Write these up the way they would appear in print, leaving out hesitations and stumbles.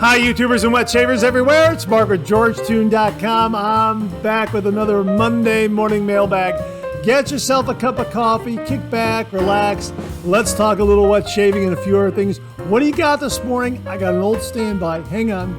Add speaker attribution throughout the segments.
Speaker 1: Hi, YouTubers and wet shavers everywhere. It's Mark with GeorgeToon.com. I'm back with another Monday morning mailbag. Get yourself a cup of coffee, kick back, relax. Let's talk a little wet shaving and a few other things. What do you got this morning? I got an old standby. Hang on.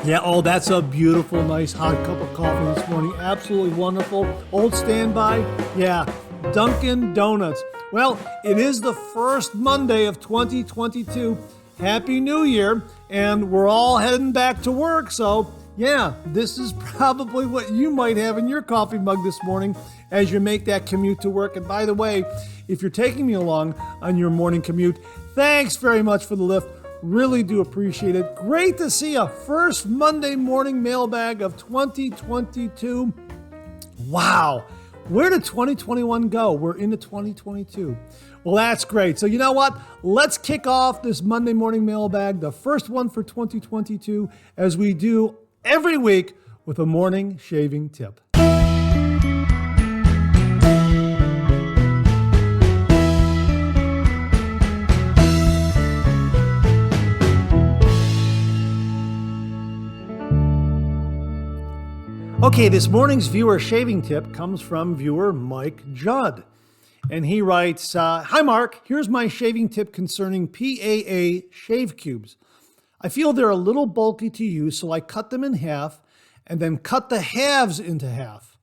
Speaker 1: Yeah, oh, that's a beautiful, nice hot cup of coffee this morning. Absolutely wonderful. Old standby. Yeah, Dunkin' Donuts. Well, it is the first Monday of 2022. Happy New Year, and we're all heading back to work, so yeah, this is probably what you might have in your coffee mug this morning as you make that commute to work. And by the way, if you're taking me along on your morning commute, thanks very much for the lift. Really do appreciate it. Great to see a first Monday morning mailbag of 2022. Wow. Where did 2021 go? We're into 2022. Well, that's great. So you know what? Let's kick off this Monday morning mailbag, the first one for 2022, as we do every week with a morning shaving tip. Okay, this morning's viewer shaving tip comes from viewer Mike Judd. And he writes, Hi Mark, here's my shaving tip concerning PAA shave cubes. I feel they're a little bulky to use, so I cut them in half and then cut the halves into half.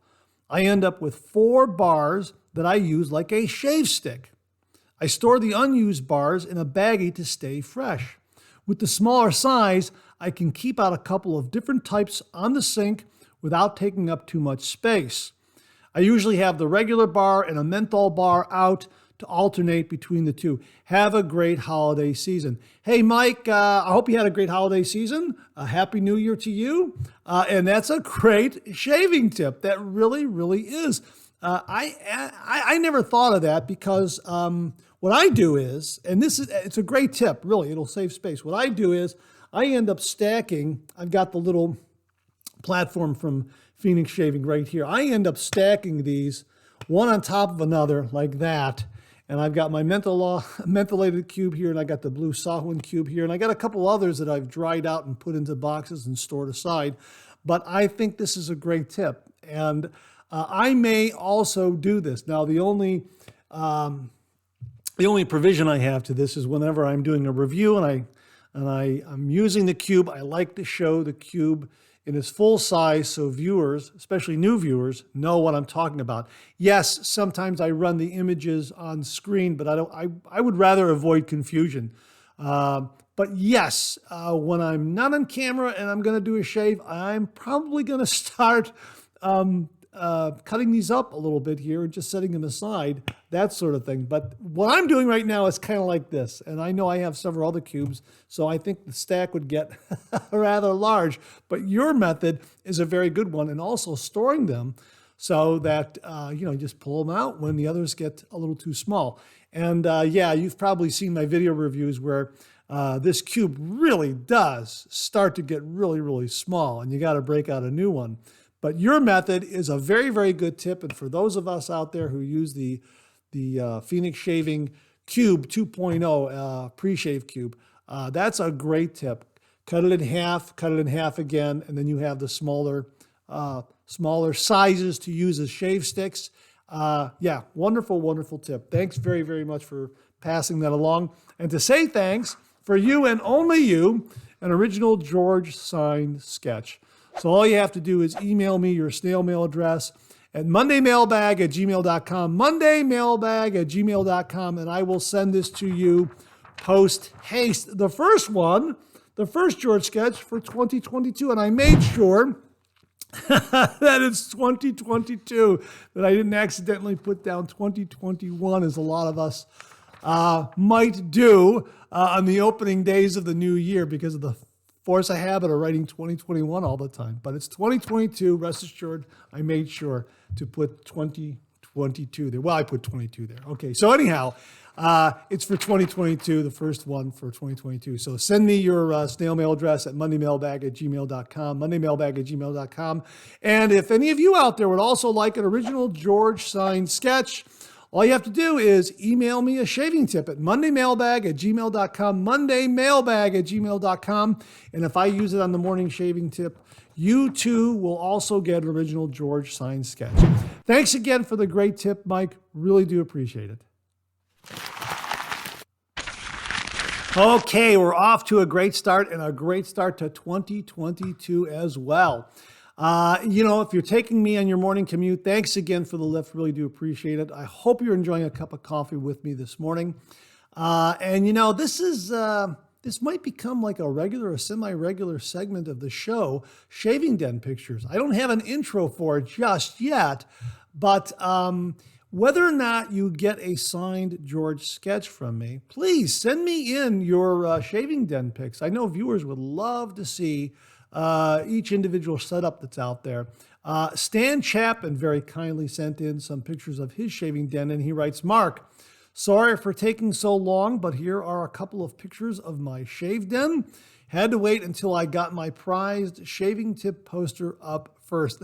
Speaker 1: I end up with 4 bars that I use like a shave stick. I store the unused bars in a baggie to stay fresh. With the smaller size, I can keep out a couple of different types on the sink without taking up too much space. I usually have the regular bar and a menthol bar out to alternate between the two. Have a great holiday season. Hey, Mike, I hope you had a great holiday season. A Happy New Year to you. And that's a great shaving tip. That really, really is. I never thought of that because what I do is, and it's a great tip, really, it'll save space. What I do is I end up stacking. I've got the little platform from Phoenix Shaving right here. I end up stacking these one on top of another like that. And I've got my mentholated cube here, and I got the blue Sahwin cube here, and I got a couple others that I've dried out and put into boxes and stored aside. But I think this is a great tip. And I may also do this. Now, the only provision I have to this is whenever I'm doing a review and I'm using the cube, I like to show the cube in its full size so viewers, especially new viewers, know what I'm talking about. Yes, sometimes I run the images on screen, but I would rather avoid confusion. But yes, when I'm not on camera and I'm gonna do a shave, I'm probably gonna start cutting these up a little bit here and just setting them aside, that sort of thing. But what I'm doing right now is kind of like this. And I know I have several other cubes, so I think the stack would get rather large. But your method is a very good one, and also storing them so that, just pull them out when the others get a little too small. And yeah, you've probably seen my video reviews where this cube really does start to get really, really small, and you got to break out a new one. But your method is a very, very good tip. And for those of us out there who use the Phoenix Shaving Cube 2.0 pre-shave cube, that's a great tip. Cut it in half again, and then you have the smaller sizes to use as shave sticks. Yeah, wonderful, wonderful tip. Thanks very, very much for passing that along. And to say thanks, for you and only you, an original George signed sketch. So all you have to do is email me your snail mail address at mondaymailbag@gmail.com, mondaymailbag@gmail.com, and I will send this to you post haste. The first George sketch for 2022, and I made sure that it's 2022, that I didn't accidentally put down 2021 as a lot of us might do on the opening days of the new year because of the force a habit of writing 2021 all the time. But it's 2022, rest assured, I made sure to put 2022 there. Well, I put 22 there. Okay, so anyhow, it's for 2022, the first one for 2022. So send me your snail mail address at mondaymailbag@gmail.com, mondaymailbag@gmail.com. And if any of you out there would also like an original George signed sketch, All you have to do is email me a shaving tip at mondaymailbag@gmail.com, mondaymailbag@gmail.com. And if I use it on the morning shaving tip, you too will also get an original George signed sketch. Thanks again for the great tip, Mike. Really do appreciate it. Okay, we're off to a great start, and a great start to 2022 as well. If you're taking me on your morning commute, thanks again for the lift. Really do appreciate it. I hope you're enjoying a cup of coffee with me this morning. This might become like a regular or semi-regular segment of the show, Shaving Den Pictures. I don't have an intro for it just yet, but whether or not you get a signed George sketch from me, please send me in your Shaving Den pics. I know viewers would love to see each individual setup that's out there. Stan Chapman very kindly sent in some pictures of his shaving den, and he writes, Mark, sorry for taking so long, but here are a couple of pictures of my shave den. Had to wait until I got my prized shaving tip poster up first.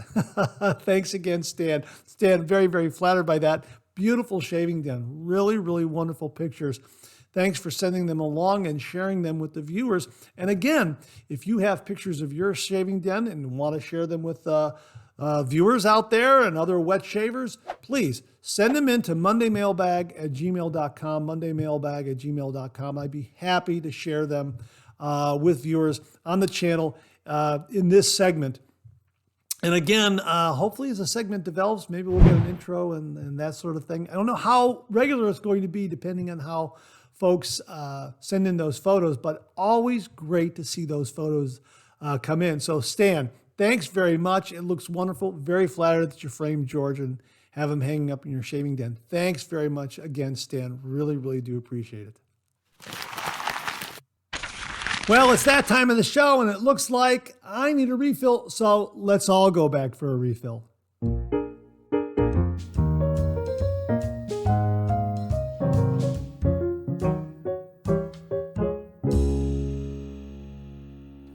Speaker 1: Thanks again, Stan. Stan, very, very flattered by that. Beautiful shaving den. Really, really wonderful pictures. Thanks for sending them along and sharing them with the viewers. And again, if you have pictures of your shaving den and want to share them with viewers out there and other wet shavers, please send them in to mondaymailbag@gmail.com, mondaymailbag@gmail.com. I'd be happy to share them with viewers on the channel in this segment. And again, hopefully as the segment develops, maybe we'll get an intro and that sort of thing. I don't know how regular it's going to be depending on how folks send in those photos, but always great to see those photos come in. So Stan, thanks very much. It looks wonderful. Very flattered that you framed George and have him hanging up in your shaving den. Thanks very much again, Stan. Really, really do appreciate it. Well, it's that time of the show, and it looks like I need a refill, so let's all go back for a refill.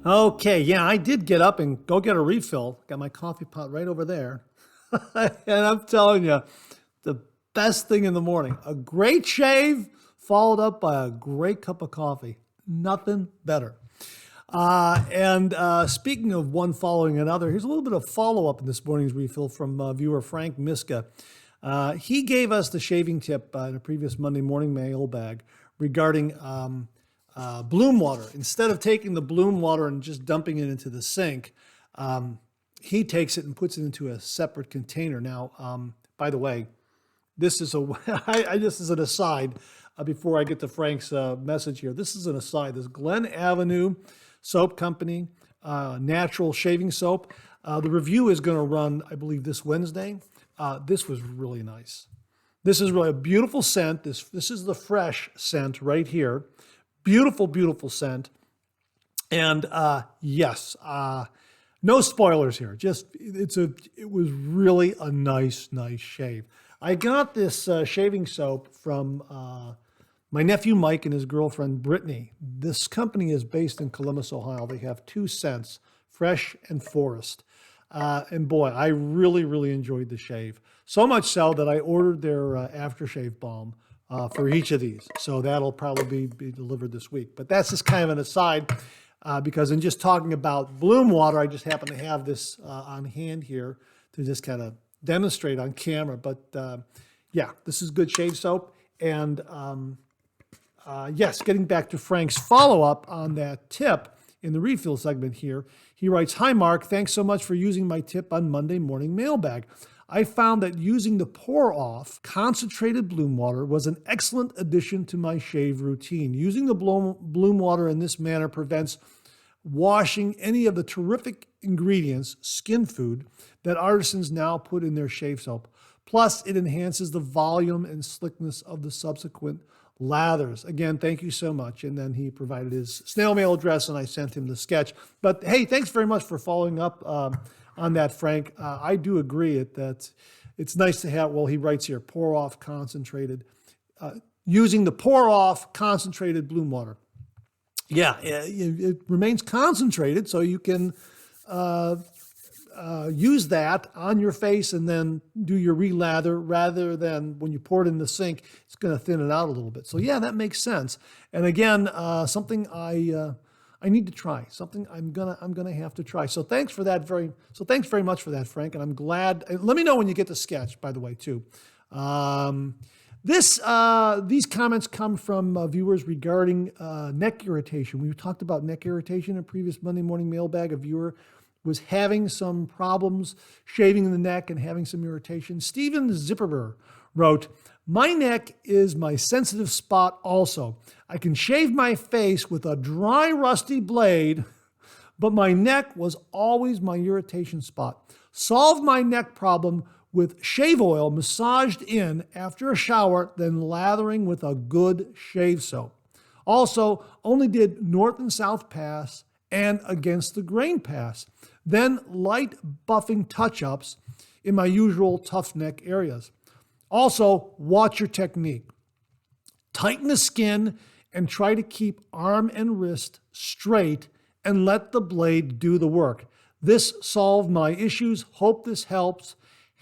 Speaker 1: Okay, yeah, I did get up and go get a refill. Got my coffee pot right over there. And I'm telling you, the best thing in the morning, a great shave followed up by a great cup of coffee. Nothing better. Speaking of one following another, here's a little bit of follow-up in this morning's refill from viewer Frank Miska. He gave us the shaving tip in a previous Monday morning mailbag regarding bloom water. Instead of taking the bloom water and just dumping it into the sink, he takes it and puts it into a separate container. Now, by the way, this is this is an aside before I get to Frank's message here. This is an aside. This Glen Avenue Soap Company, natural shaving soap. The review is going to run, I believe, this Wednesday. This was really nice. This is really a beautiful scent. This is the fresh scent right here. Beautiful, beautiful scent. And yes, no spoilers here. It was really a nice shave. I got this shaving soap from my nephew Mike and his girlfriend Brittany. This company is based in Columbus, Ohio. They have two scents, Fresh and Forest. And boy, I really, really enjoyed the shave. So much so that I ordered their aftershave balm for each of these. So that'll probably be delivered this week. But that's just kind of an aside because in just talking about bloom water, I just happen to have this on hand here to just kind of demonstrate on camera. But yeah, this is good shave soap. And yes, getting back to Frank's follow-up on that tip in the refill segment here, he writes, Hi, Mark. Thanks so much for using my tip on Monday morning mailbag. I found that using the pour-off concentrated bloom water was an excellent addition to my shave routine. Using the bloom water in this manner prevents washing any of the terrific ingredients, skin food, that artisans now put in their shave soap. Plus, it enhances the volume and slickness of the subsequent lathers. Again, thank you so much. And then he provided his snail mail address, and I sent him the sketch. But hey, thanks very much for following up on that, Frank. I do agree that it's nice to have, well, he writes here, pour-off concentrated, using the pour-off concentrated bloom water. Yeah, it remains concentrated, so you can use that on your face and then do your relather rather than when you pour it in the sink, it's going to thin it out a little bit. So yeah, that makes sense. And again, something I need to try. Something I'm gonna have to try. So thanks very much for that, Frank. And I'm glad. Let me know when you get the sketch, by the way, too. These comments come from viewers regarding neck irritation. We talked about neck irritation in a previous Monday morning mailbag. A viewer was having some problems shaving the neck and having some irritation. Steven Zipperber wrote, "My neck is my sensitive spot also. I can shave my face with a dry, rusty blade, but my neck was always my irritation spot. Solved my neck problem with shave oil massaged in after a shower, then lathering with a good shave soap. Also, only did north and south pass and against the grain pass. Then light buffing touch-ups in my usual tough neck areas. Also, watch your technique. Tighten the skin and try to keep arm and wrist straight and let the blade do the work. This solved my issues. Hope this helps.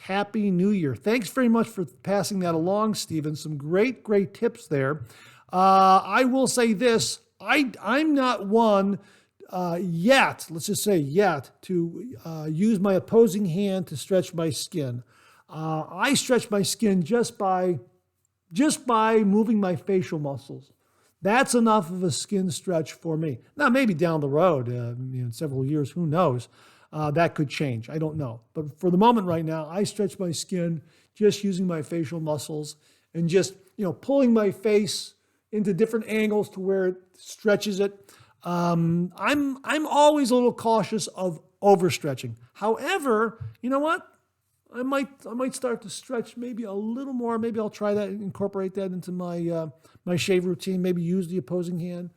Speaker 1: Happy New Year." Thanks very much for passing that along, Stephen. Some great tips there. I will say this. I'm not one yet, let's just say yet, to use my opposing hand to stretch my skin. I stretch my skin just by moving my facial muscles. That's enough of a skin stretch for me. Now, maybe down the road, in several years, who knows? That could change. I don't know. But for the moment right now, I stretch my skin just using my facial muscles and just, pulling my face into different angles to where it stretches it. I'm always a little cautious of overstretching. However, you know what? I might start to stretch maybe a little more. Maybe I'll try that and incorporate that into my my shave routine. Maybe use the opposing hand.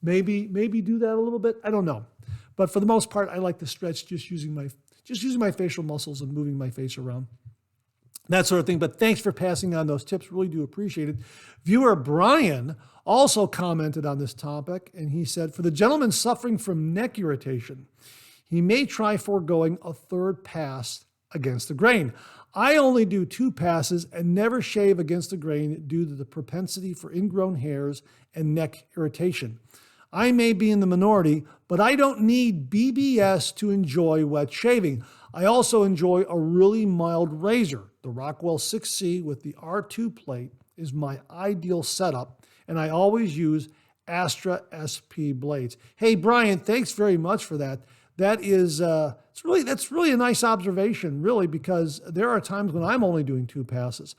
Speaker 1: Maybe do that a little bit. I don't know. But for the most part, I like to stretch just using my facial muscles and moving my face around. That sort of thing. But thanks for passing on those tips. Really do appreciate it. Viewer Brian also commented on this topic, and he said, "For the gentleman suffering from neck irritation, he may try foregoing a third pass against the grain. I only do 2 passes and never shave against the grain due to the propensity for ingrown hairs and neck irritation. I may be in the minority, but I don't need BBS to enjoy wet shaving. I also enjoy a really mild razor. The Rockwell 6C with the R2 plate is my ideal setup, and I always use Astra SP blades." Hey, Brian, thanks very much for that. That is, that's really a nice observation, really, because there are times when I'm only doing 2 passes.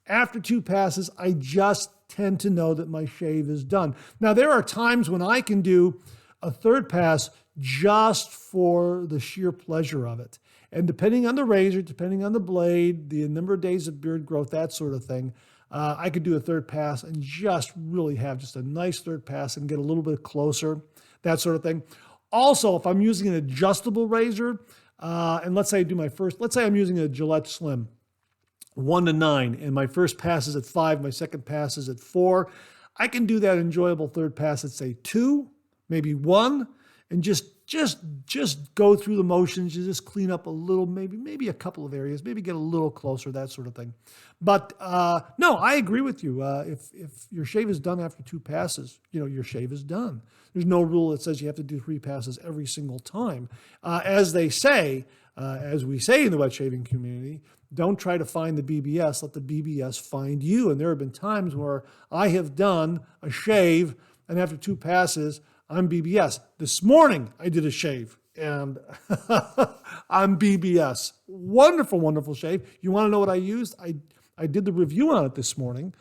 Speaker 1: After 2 passes, I just tend to know that my shave is done. Now, there are times when I can do a 3rd pass just for the sheer pleasure of it. And depending on the razor, depending on the blade, the number of days of beard growth, that sort of thing, I could do a 3rd pass and just really have just a nice 3rd pass and get a little bit closer, that sort of thing. Also, if I'm using an adjustable razor, and let's say I'm using a Gillette Slim, 1 to 9, and my first pass is at 5, my second pass is at 4, I can do that enjoyable 3rd pass at, say, 2, maybe 1, and just go through the motions, you just clean up a little, maybe a couple of areas, maybe get a little closer, that sort of thing. But no, I agree with you. If your shave is done after 2 passes, your shave is done. There's no rule that says you have to do 3 passes every single time. As we say in the wet shaving community, don't try to find the BBS, let the BBS find you. And there have been times where I have done a shave, and after 2 passes, I'm BBS. This morning, I did a shave, and I'm BBS. Wonderful, wonderful shave. You want to know what I used? I did the review on it this morning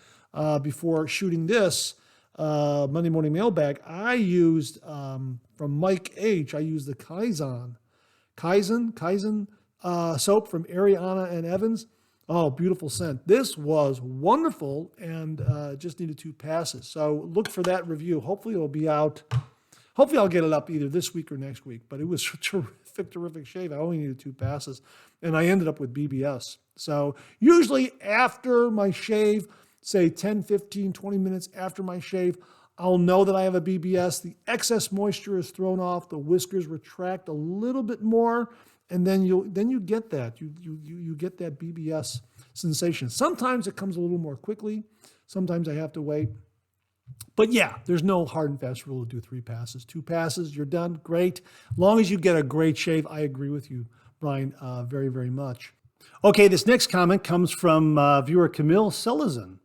Speaker 1: before shooting this Monday morning mailbag. I used, from Mike H., I used the Kaizen soap from Ariana and Evans. Oh, beautiful scent. This was wonderful and just needed 2 passes. So look for that review. Hopefully it'll be out. Hopefully I'll get it up either this week or next week. But it was a terrific shave. I only needed 2 passes. And I ended up with BBS. So usually after my shave, say 10, 15, 20 minutes after my shave, I'll know that I have a BBS. The excess moisture is thrown off. The whiskers retract a little bit more. and then you get that. You get that BBS sensation. Sometimes it comes a little more quickly. Sometimes I have to wait. But yeah, there's no hard and fast rule to do 3 passes. 2 passes, you're done. Great. As long as you get a great shave, I agree with you, Brian, very, very much. Okay, this next comment comes from viewer Camille Selezin.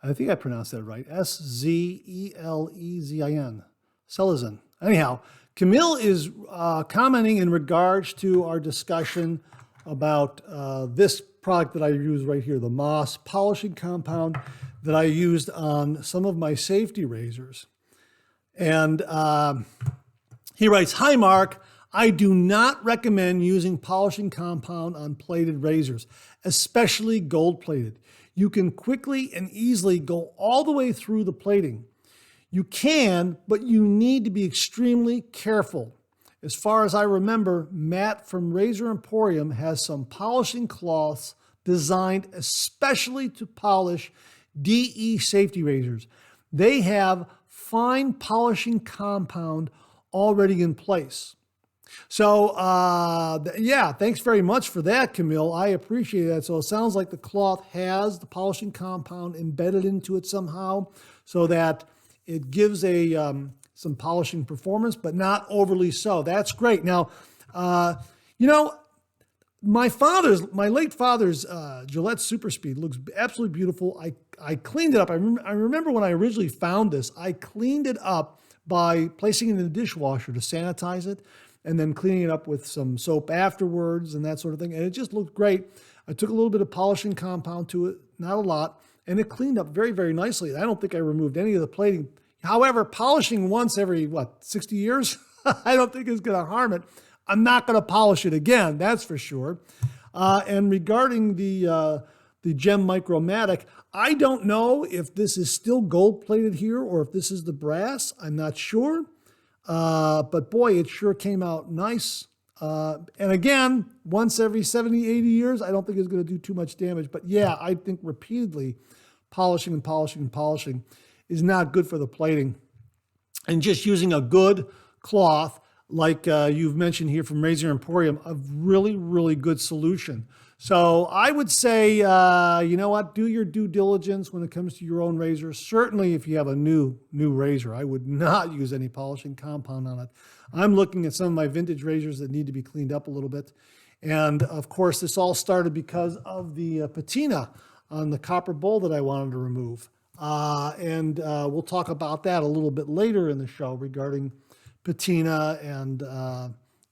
Speaker 1: I think I pronounced that right. Selezin. Selezin. Anyhow, Camille is commenting in regards to our discussion about this product that I use right here, the Moss polishing compound that I used on some of my safety razors. And he writes, "Hi, Mark. I do not recommend using polishing compound on plated razors, especially gold-plated. You can quickly and easily go all the way through the plating. You can, but you need to be extremely careful. As far as I remember, Matt from Razor Emporium has some polishing cloths designed especially to polish DE safety razors. They have fine polishing compound already in place." So, yeah, thanks very much for that, Camille. I appreciate that. So it sounds like the cloth has the polishing compound embedded into it somehow so that it gives some polishing performance, but not overly so. That's great. Now, my late father's Gillette Super Speed looks absolutely beautiful. I cleaned it up. I remember when I originally found this, I cleaned it up by placing it in the dishwasher to sanitize it and then cleaning it up with some soap afterwards and that sort of thing. And it just looked great. I took a little bit of polishing compound to it, not a lot, and it cleaned up very, very nicely. I don't think I removed any of the plating. However, polishing once every, 60 years? I don't think it's going to harm it. I'm not going to polish it again, that's for sure. And regarding the Gem Micromatic, I don't know if this is still gold-plated here or if this is the brass. I'm not sure. But boy, it sure came out nice. And again, once every 70, 80 years, I don't think it's going to do too much damage. But yeah, I think repeatedly polishing and polishing and polishing is not good for the plating. And just using a good cloth, like you've mentioned here from Razor Emporium, a really, really good solution. So I would say, you know what, do your due diligence when it comes to your own razor. Certainly if you have a new razor, I would not use any polishing compound on it. I'm looking at some of my vintage razors that need to be cleaned up a little bit. And of course, this all started because of the patina on the copper bowl that I wanted to remove. And we'll talk about that a little bit later in the show regarding patina and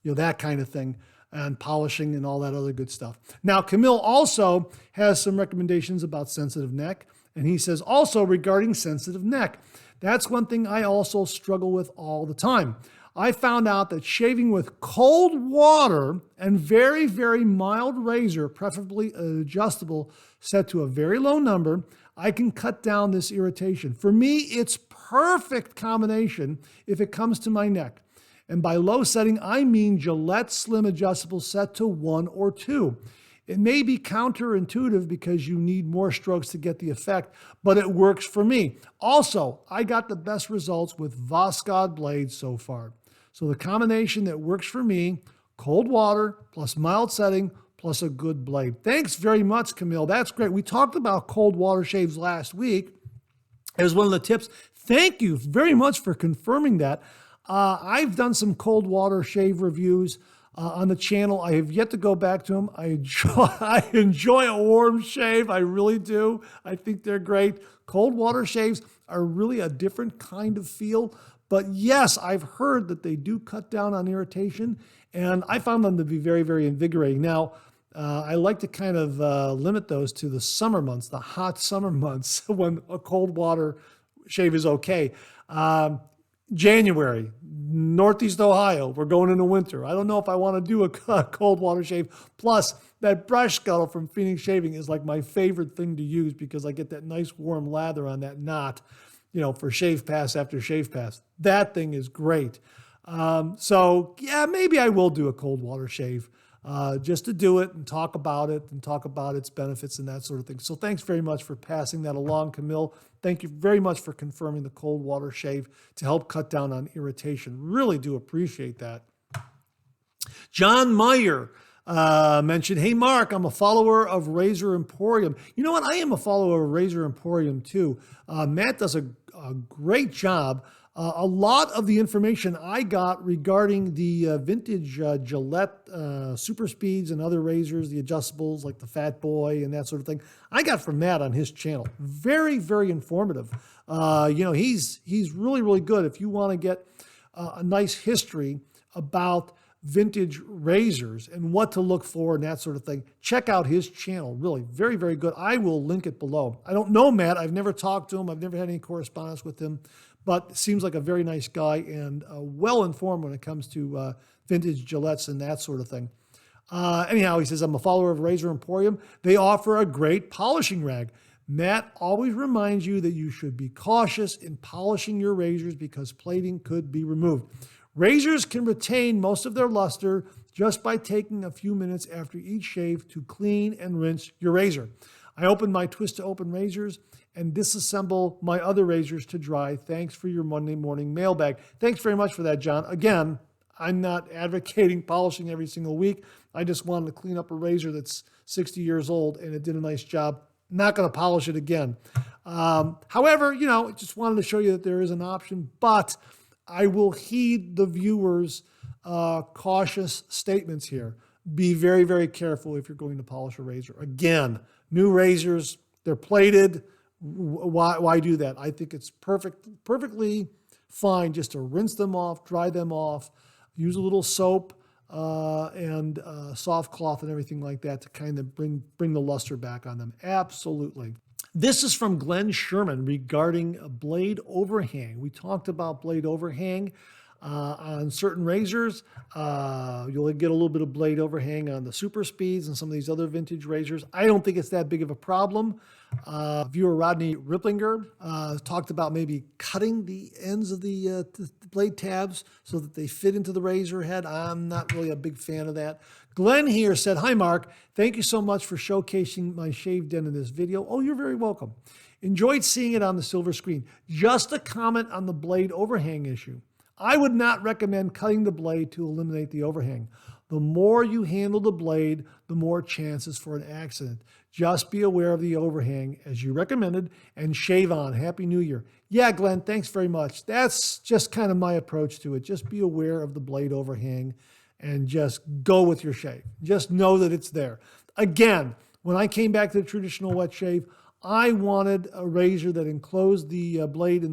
Speaker 1: that kind of thing, and polishing and all that other good stuff. Now, Camille also has some recommendations about sensitive neck, and he says also regarding sensitive neck, that's one thing I also struggle with all the time. I found out that shaving with cold water and very, very mild razor, preferably adjustable, set to a very low number, I can cut down this irritation. For me, it's perfect combination if it comes to my neck. And by low setting, I mean Gillette Slim adjustable set to 1 or 2. It may be counterintuitive because you need more strokes to get the effect, but it works for me. Also, I got the best results with Voskhod blades so far. So the combination that works for me, cold water plus mild setting plus a good blade. Thanks very much, Camille. That's great. We talked about cold water shaves last week as one of the tips. Thank you very much for confirming that. I've done some cold water shave reviews on the channel. I have yet to go back to them. I enjoy a warm shave. I really do. I think they're great. Cold water shaves are really a different kind of feel. But yes, I've heard that they do cut down on irritation, and I found them to be very, very invigorating. Now, I like to kind of limit those to the summer months, the hot summer months, when a cold water shave is okay. January, Northeast Ohio, we're going into winter. I don't know if I want to do a cold water shave. Plus, that brush scuttle from Phoenix Shaving is like my favorite thing to use because I get that nice warm lather on that knot, for shave pass after shave pass. That thing is great. So, yeah, maybe I will do a cold water shave just to do it and talk about its benefits and that sort of thing. So thanks very much for passing that along, Camille. Thank you very much for confirming the cold water shave to help cut down on irritation. Really do appreciate that. John Meyer mentioned, hey, Mark, I'm a follower of Razor Emporium. You know what? I am a follower of Razor Emporium too. Matt does a great job. A lot of the information I got regarding the vintage Gillette Super Speeds and other razors, the adjustables like the Fat Boy and that sort of thing, I got from Matt on his channel. Very, very informative. He's really, really good. If you want to get a nice history about vintage razors and what to look for and that sort of thing, check out his channel. Really, very, very good. I will link it below. I don't know Matt. I've never talked to him. I've never had any correspondence with him, but seems like a very nice guy and well-informed when it comes to vintage Gillettes and that sort of thing. Anyhow, he says, I'm a follower of Razor Emporium. They offer a great polishing rag. Matt always reminds you that you should be cautious in polishing your razors because plating could be removed. Razors can retain most of their luster just by taking a few minutes after each shave to clean and rinse your razor. I open my twist-to-open razors and disassemble my other razors to dry. Thanks for your Monday morning mailbag. Thanks very much for that, John. Again, I'm not advocating polishing every single week. I just wanted to clean up a razor that's 60 years old and it did a nice job. Not going to polish it again. However, just wanted to show you that there is an option, but I will heed the viewers' cautious statements here. Be very, very careful if you're going to polish a razor. Again, new razors, they're plated. Why do that? I think it's perfectly fine just to rinse them off, dry them off, use a little soap and soft cloth and everything like that to kind of bring the luster back on them. Absolutely. This is from Glenn Sherman regarding a blade overhang. We talked about blade overhang on certain razors. You'll get a little bit of blade overhang on the Super Speeds and some of these other vintage razors. I don't think it's that big of a problem. Viewer Rodney Ripplinger talked about maybe cutting the ends of the blade tabs so that they fit into the razor head. I'm not really a big fan of that. Glenn here said, hi, Mark. Thank you so much for showcasing my shaved end in this video. Oh, you're very welcome. Enjoyed seeing it on the silver screen. Just a comment on the blade overhang issue. I would not recommend cutting the blade to eliminate the overhang. The more you handle the blade, the more chances for an accident. Just be aware of the overhang as you recommended and shave on. Happy New Year. Yeah, Glenn, thanks very much. That's just kind of my approach to it. Just be aware of the blade overhang and just go with your shave. Just know that it's there. Again, when I came back to the traditional wet shave, I wanted a razor that enclosed the blade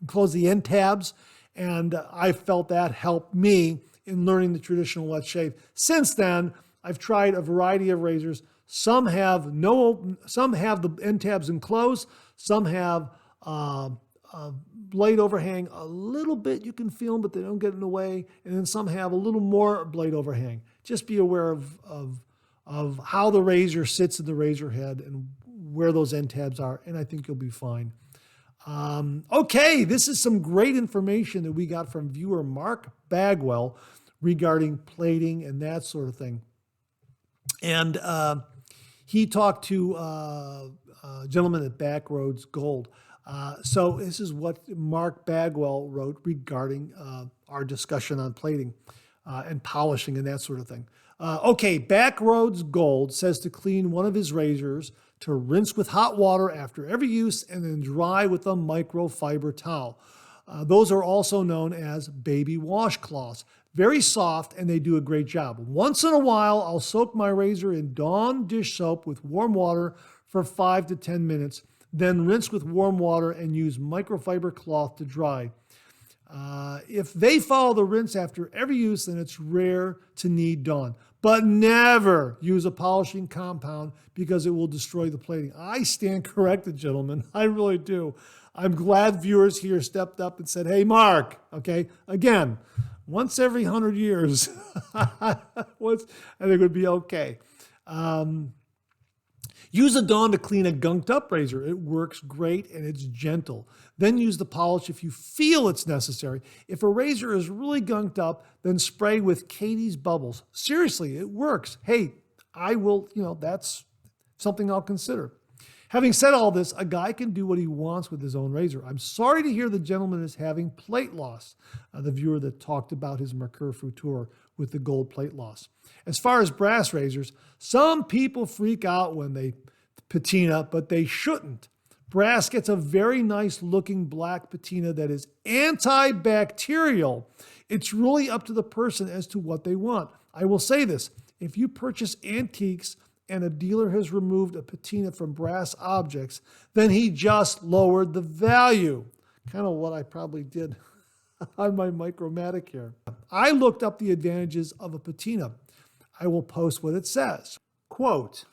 Speaker 1: enclosed the end tabs, and I felt that helped me in learning the traditional wet shave. Since then, I've tried a variety of razors. Some have the end tabs enclosed. Some have blade overhang a little bit. You can feel them, but they don't get in the way. And then some have a little more blade overhang. Just be aware of how the razor sits in the razor head and where those end tabs are, and I think you'll be fine. Okay, this is some great information that we got from viewer Mark Bagwell regarding plating and that sort of thing. And he talked to a gentleman at Backroads Gold. So this is what Mark Bagwell wrote regarding our discussion on plating and polishing and that sort of thing. Okay, Backroads Gold says to clean one of his razors, to rinse with hot water after every use, and then dry with a microfiber towel. Those are also known as baby washcloths. Very soft, and they do a great job. Once in a while, I'll soak my razor in Dawn dish soap with warm water for 5 to 10 minutes, then rinse with warm water and use microfiber cloth to dry. If they follow the rinse after every use, then it's rare to need Dawn. But never use a polishing compound because it will destroy the plating. I stand corrected, gentlemen. I really do. I'm glad viewers here stepped up and said, hey, Mark, okay, again, once every 100 years, I think it would be okay. Use a Dawn to clean a gunked up razor. It works great and it's gentle. Then use the polish if you feel it's necessary. If a razor is really gunked up, then spray with Katie's Bubbles. Seriously, it works. Hey, I will, that's something I'll consider. Having said all this, a guy can do what he wants with his own razor. I'm sorry to hear the gentleman is having plate loss. The viewer that talked about his Mercure Futur with the gold plate loss. As far as brass razors, some people freak out when they patina, but they shouldn't. Brass gets a very nice looking black patina that is antibacterial. It's really up to the person as to what they want. I will say this, if you purchase antiques and a dealer has removed a patina from brass objects, then he just lowered the value. Kind of what I probably did on my Micromatic here. I looked up the advantages of a patina. I will post what it says. Quote,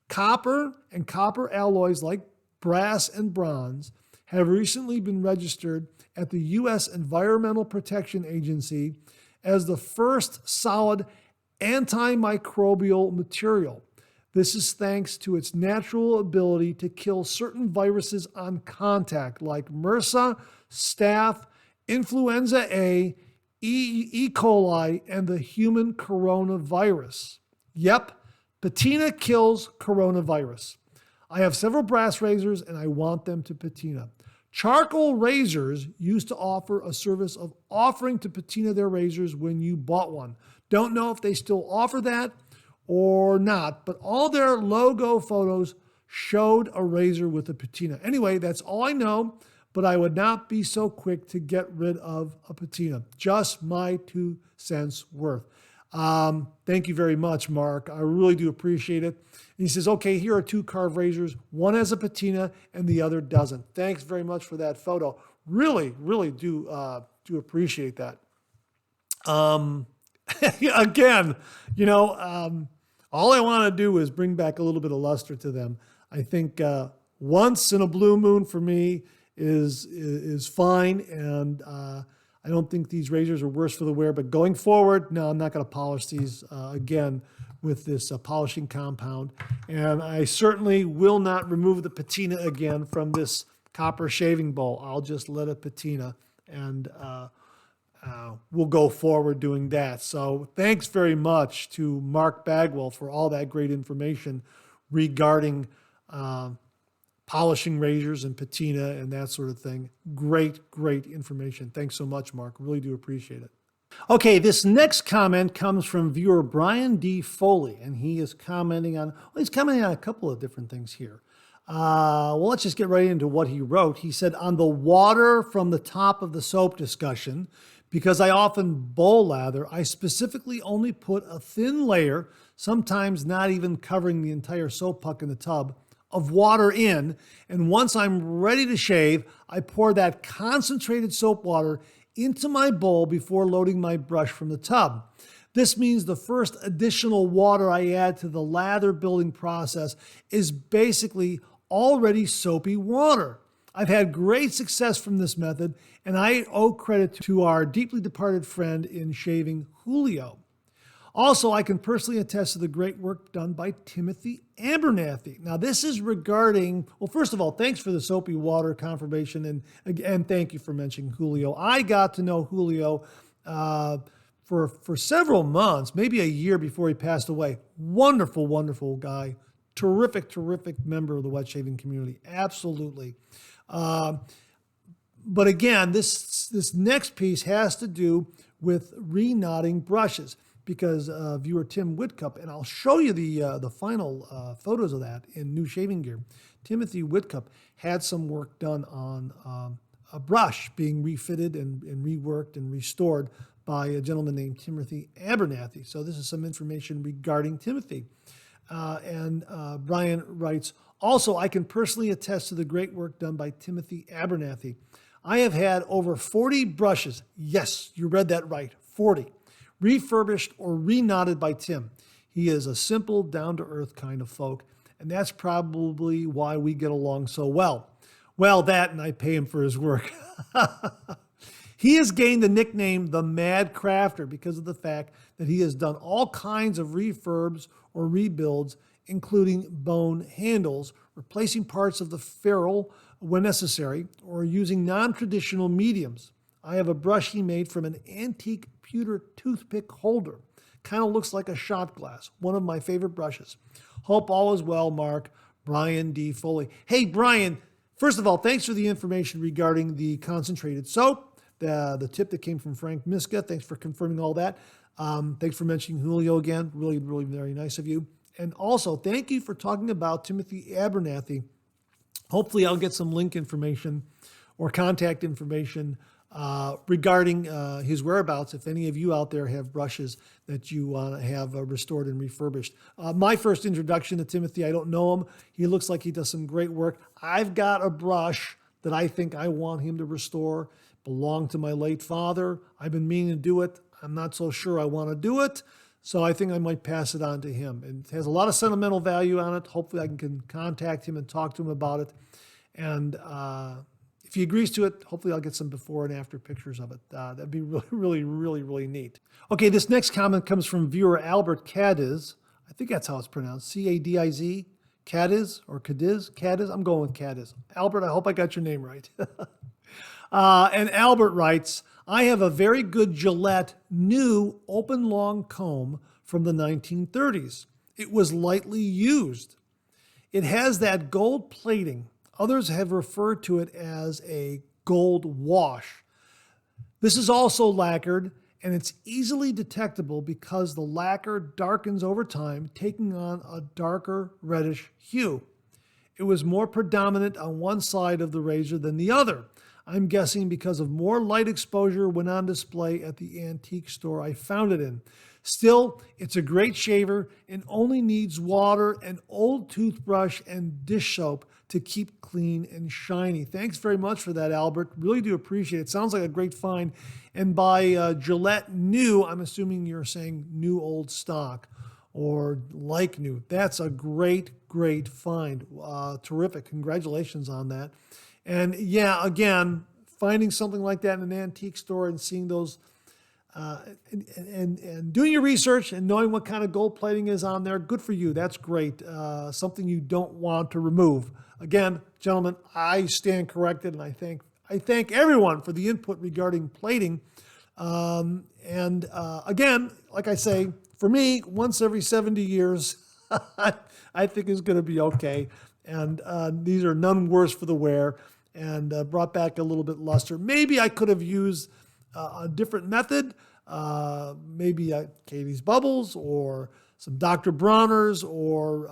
Speaker 1: copper and copper alloys like brass and bronze have recently been registered at the U.S. Environmental Protection Agency as the first solid antimicrobial material. This is thanks to its natural ability to kill certain viruses on contact like MRSA, staph, influenza A, E. coli, and the human coronavirus. Yep, patina kills coronavirus. I have several brass razors and I want them to patina. Charcoal razors used to offer a service of offering to patina their razors when you bought one. Don't know if they still offer that or not, but all their logo photos showed a razor with a patina. Anyway, that's all I know, but I would not be so quick to get rid of a patina. Just my 2 cents worth. Thank you very much, Mark. I really do appreciate it. And he says, okay, here are 2 carved razors. One has a patina and the other doesn't. Thanks very much for that photo. Really, really do appreciate that. Again, all I want to do is bring back a little bit of luster to them. I think once in a blue moon for me is fine, and I don't think these razors are worse for the wear. But going forward, no, I'm not going to polish these again with this polishing compound, and I certainly will not remove the patina again from this copper shaving bowl. I'll just let it patina, and we'll go forward doing that. So thanks very much to Mark Bagwell for all that great information regarding polishing razors and patina and that sort of thing. Great, great information. Thanks so much, Mark. Really do appreciate it. Okay, this next comment comes from viewer Brian D. Foley, and he is commenting on a couple of different things here. Well, let's just get right into what he wrote. He said, on the water from the top of the soap discussion, because I often bowl lather, I specifically only put a thin layer, sometimes not even covering the entire soap puck in the tub, of water in, and once I'm ready to shave, I pour that concentrated soap water into my bowl before loading my brush from the tub. This means the first additional water I add to the lather building process is basically already soapy water. I've had great success from this method, and I owe credit to our deeply departed friend in shaving, Julio. Also, I can personally attest to the great work done by Timothy Abernathy. Now, this is regarding, well, first of all, thanks for the soapy water confirmation, and again, thank you for mentioning Julio. I got to know Julio for several months, maybe a year before he passed away. Wonderful, wonderful guy. Terrific, terrific member of the wet shaving community. Absolutely. But again, this next piece has to do with re-knotting brushes, because viewer Tim Whitcup, and I'll show you the final photos of that in New Shaving Gear. Timothy Whitcup had some work done on a brush being refitted and reworked and restored by a gentleman named Timothy Abernathy. So this is some information regarding Timothy. And Brian writes, also, I can personally attest to the great work done by Timothy Abernathy. I have had over 40 brushes, yes, you read that right, 40, refurbished or re-knotted by Tim. He is a simple, down-to-earth kind of folk, and that's probably why we get along so well. Well, that, and I pay him for his work. He has gained the nickname the Mad Crafter because of the fact that he has done all kinds of refurbs or rebuilds, including bone handles, replacing parts of the ferrule when necessary, or using non-traditional mediums. I have a brush he made from an antique pewter toothpick holder. Kind of looks like a shot glass. One of my favorite brushes. Hope all is well, Mark. Brian D. Foley. Hey, Brian, first of all, thanks for the information regarding the concentrated soap, the tip that came from Frank Miska. Thanks for confirming all that. Thanks for mentioning Julio again. Really, really very nice of you. And also, thank you for talking about Timothy Abernathy. Hopefully, I'll get some link information or contact information regarding his whereabouts, if any of you out there have brushes that you want to have restored and refurbished. My first introduction to Timothy, I don't know him. He looks like he does some great work. I've got a brush that I think I want him to restore. Belonged to my late father. I've been meaning to do it. I'm not so sure I want to do it. So I think I might pass it on to him. And it has a lot of sentimental value on it. Hopefully I can contact him and talk to him about it. And if he agrees to it, hopefully I'll get some before and after pictures of it. That'd be really, really, really, really neat. Okay, this next comment comes from viewer Albert Cadiz. I think that's how it's pronounced. C-A-D-I-Z. Cadiz or Cadiz? Cadiz? I'm going with Cadiz. Albert, I hope I got your name right. And Albert writes, I have a very good Gillette new open long comb from the 1930s. It was lightly used. It has that gold plating. Others have referred to it as a gold wash. This is also lacquered, and it's easily detectable because the lacquer darkens over time, taking on a darker reddish hue. It was more predominant on one side of the razor than the other. I'm guessing because of more light exposure when on display at the antique store I found it in. Still, it's a great shaver and only needs water, an old toothbrush, and dish soap to keep clean and shiny. Thanks very much for that, Albert. Really do appreciate it. Sounds like a great find. And by Gillette new, I'm assuming you're saying new old stock or like new. That's a great, great find. Terrific. Congratulations on that. And yeah, again, finding something like that in an antique store and seeing those and doing your research and knowing what kind of gold plating is on there, good for you. That's great. Something you don't want to remove. Again, gentlemen, I stand corrected, and I thank everyone for the input regarding plating. Again, like I say, for me, once every 70 years, I think is going to be okay. And these are none worse for the wear, and brought back a little bit luster. Maybe I could have used a different method, maybe Katie's Bubbles or some Dr. Bronner's or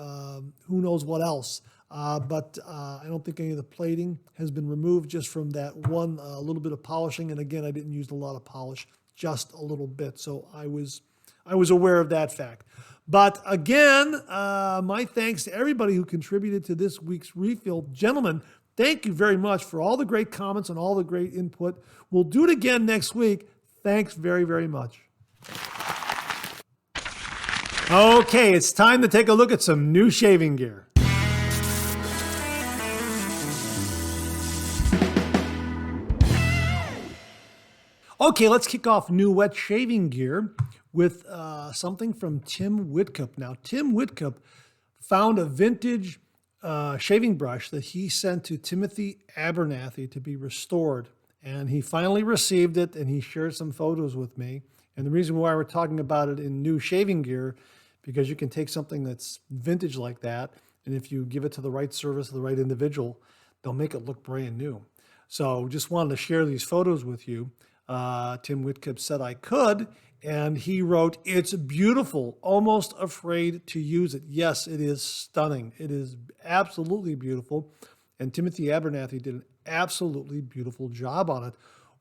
Speaker 1: who knows what else. But I don't think any of the plating has been removed, just from that one little bit of polishing. And again, I didn't use a lot of polish, just a little bit. So I was aware of that fact. But again, my thanks to everybody who contributed to this week's refill. Gentlemen, thank you very much for all the great comments and all the great input. We'll do it again next week. Thanks very, very much. Okay, it's time to take a look at some new shaving gear. Okay, let's kick off new wet shaving gear with something from Tim Whitcup. Now, Tim Whitcup found a vintage shaving brush that he sent to Timothy Abernathy to be restored. And he finally received it, and he shared some photos with me. And the reason why we're talking about it in new shaving gear, because you can take something that's vintage like that, and if you give it to the right service, the right individual, they'll make it look brand new. So just wanted to share these photos with you. Tim Whitcup said I could, and he wrote, "It's beautiful, almost afraid to use it." Yes, it is stunning. It is absolutely beautiful. And Timothy Abernathy did an absolutely beautiful job on it.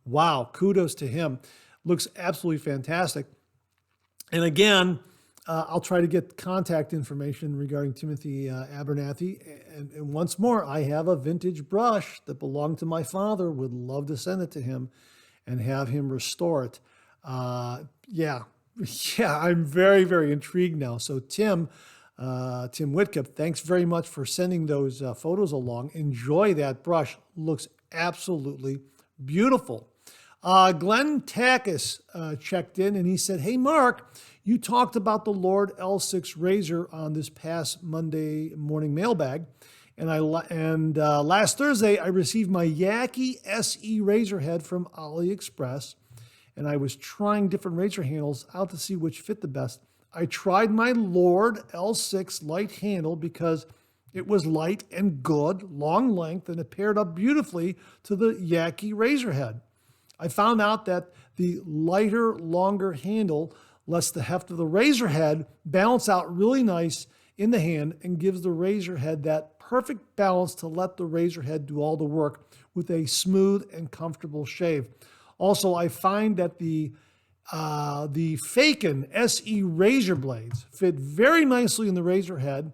Speaker 1: Wow, kudos to him. Looks absolutely fantastic. And again, I'll try to get contact information regarding Timothy Abernathy. And once more, I have a vintage brush that belonged to my father. Would love to send it to him and have him restore it. Yeah, I'm very, very intrigued now. So Tim Whitcup, thanks very much for sending those photos along. Enjoy that brush. Looks absolutely beautiful. Glenn Takis checked in, and he said, "Hey, Mark, you talked about the Lord L6 razor on this past Monday morning mailbag. And last Thursday, I received my Yaqi SE razor head from AliExpress, and I was trying different razor handles out to see which fit the best. I tried my Lord L6 light handle because it was light and good, long length, and it paired up beautifully to the Yaqi razor head. I found out that the lighter, longer handle lets the heft of the razor head balance out really nice in the hand and gives the razor head that perfect balance to let the razor head do all the work with a smooth and comfortable shave. Also, I find that the Facon SE razor blades fit very nicely in the razor head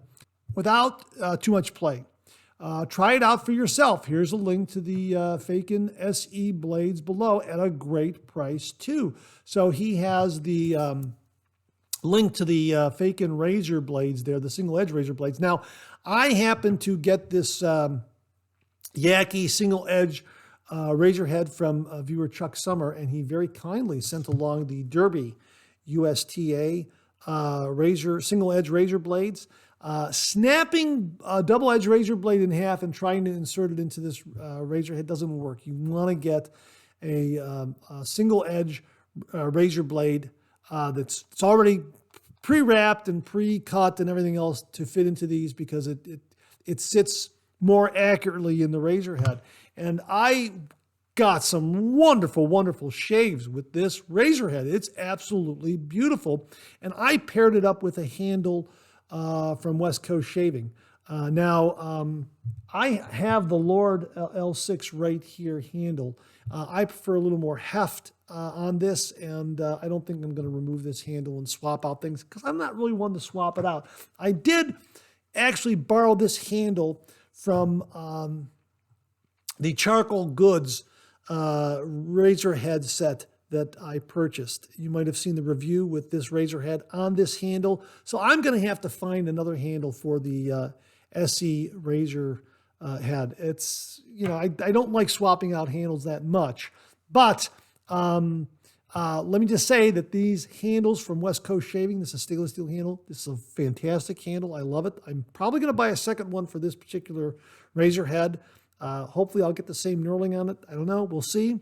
Speaker 1: without too much play. Try it out for yourself. Here's a link to the Facon SE blades below at a great price too. So he has the link to the Facon razor blades there, the single edge razor blades. Now, I happen to get this Yaqi single edge razor head from viewer Chuck Summer, and he very kindly sent along the Derby USTA single edge razor blades. Snapping a double edge razor blade in half and trying to insert it into this razor head doesn't work. You want to get a single edge razor blade that's already pre-wrapped and pre-cut and everything else to fit into these, because it sits more accurately in the razor head. And I got some wonderful, wonderful shaves with this razor head. It's absolutely beautiful. And I paired it up with a handle from West Coast Shaving. Now, I have the Lord L6 right here handle. I prefer a little more heft on this, and I don't think I'm going to remove this handle and swap out things, because I'm not really one to swap it out. I did actually borrow this handle from the Charcoal Goods razor head set that I purchased. You might have seen the review with this razor head on this handle. So I'm going to have to find another handle for the SE razor head. It's, I don't like swapping out handles that much, but let me just say that these handles from West Coast Shaving, this is a stainless steel handle. This is a fantastic handle. I love it. I'm probably going to buy a second one for this particular razor head. Hopefully I'll get the same knurling on it. I don't know. We'll see.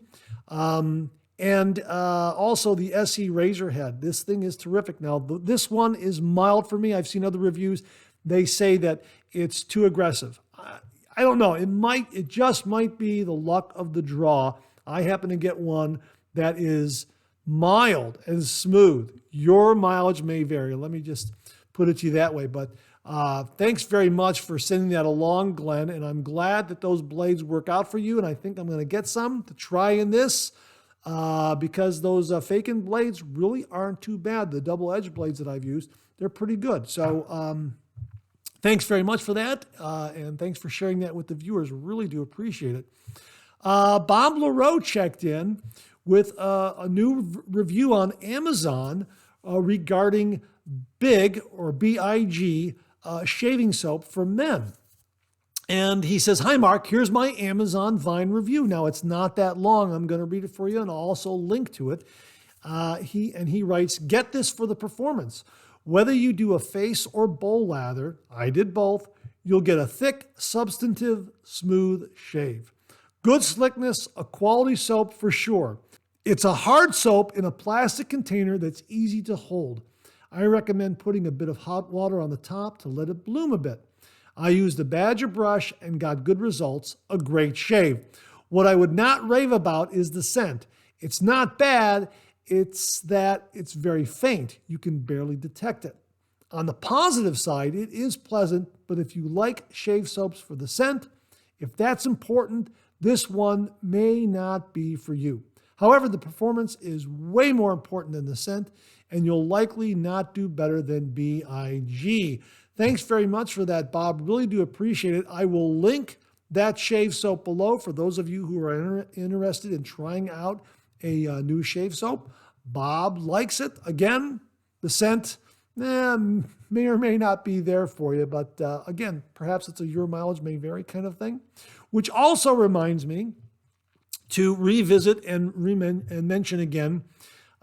Speaker 1: And also the SE razor head. This thing is terrific. Now, this one is mild for me. I've seen other reviews. They say that it's too aggressive. I don't know. It just might be the luck of the draw. I happen to get one that is mild and smooth. Your mileage may vary. Let me just put it to you that way. But thanks very much for sending that along, Glenn. And I'm glad that those blades work out for you. And I think I'm going to get some to try in this because those Facon blades really aren't too bad. The double edge blades that I've used, they're pretty good. So thanks very much for that. And thanks for sharing that with the viewers. Really do appreciate it. Bob LaRoe checked in with a new review on Amazon regarding B.I.G or B.I.G shaving soap for men. And he says, "Hi, Mark, here's my Amazon Vine review." Now, it's not that long. I'm going to read it for you, and I'll also link to it. He writes, "Get this for the performance. Whether you do a face or bowl lather, I did both, you'll get a thick, substantive, smooth shave. Good slickness, a quality soap for sure. It's a hard soap in a plastic container that's easy to hold. I recommend putting a bit of hot water on the top to let it bloom a bit. I used a Badger brush and got good results, a great shave. What I would not rave about is the scent. It's not bad, it's that it's very faint. You can barely detect it. On the positive side, it is pleasant, but if you like shave soaps for the scent, if that's important, this one may not be for you. However, the performance is way more important than the scent, and you'll likely not do better than B.I.G. Thanks very much for that, Bob. Really do appreciate it. I will link that shave soap below for those of you who are interested in trying out a new shave soap. Bob likes it. Again, the scent may or may not be there for you, but again, perhaps it's a your mileage may vary kind of thing, which also reminds me to revisit and mention again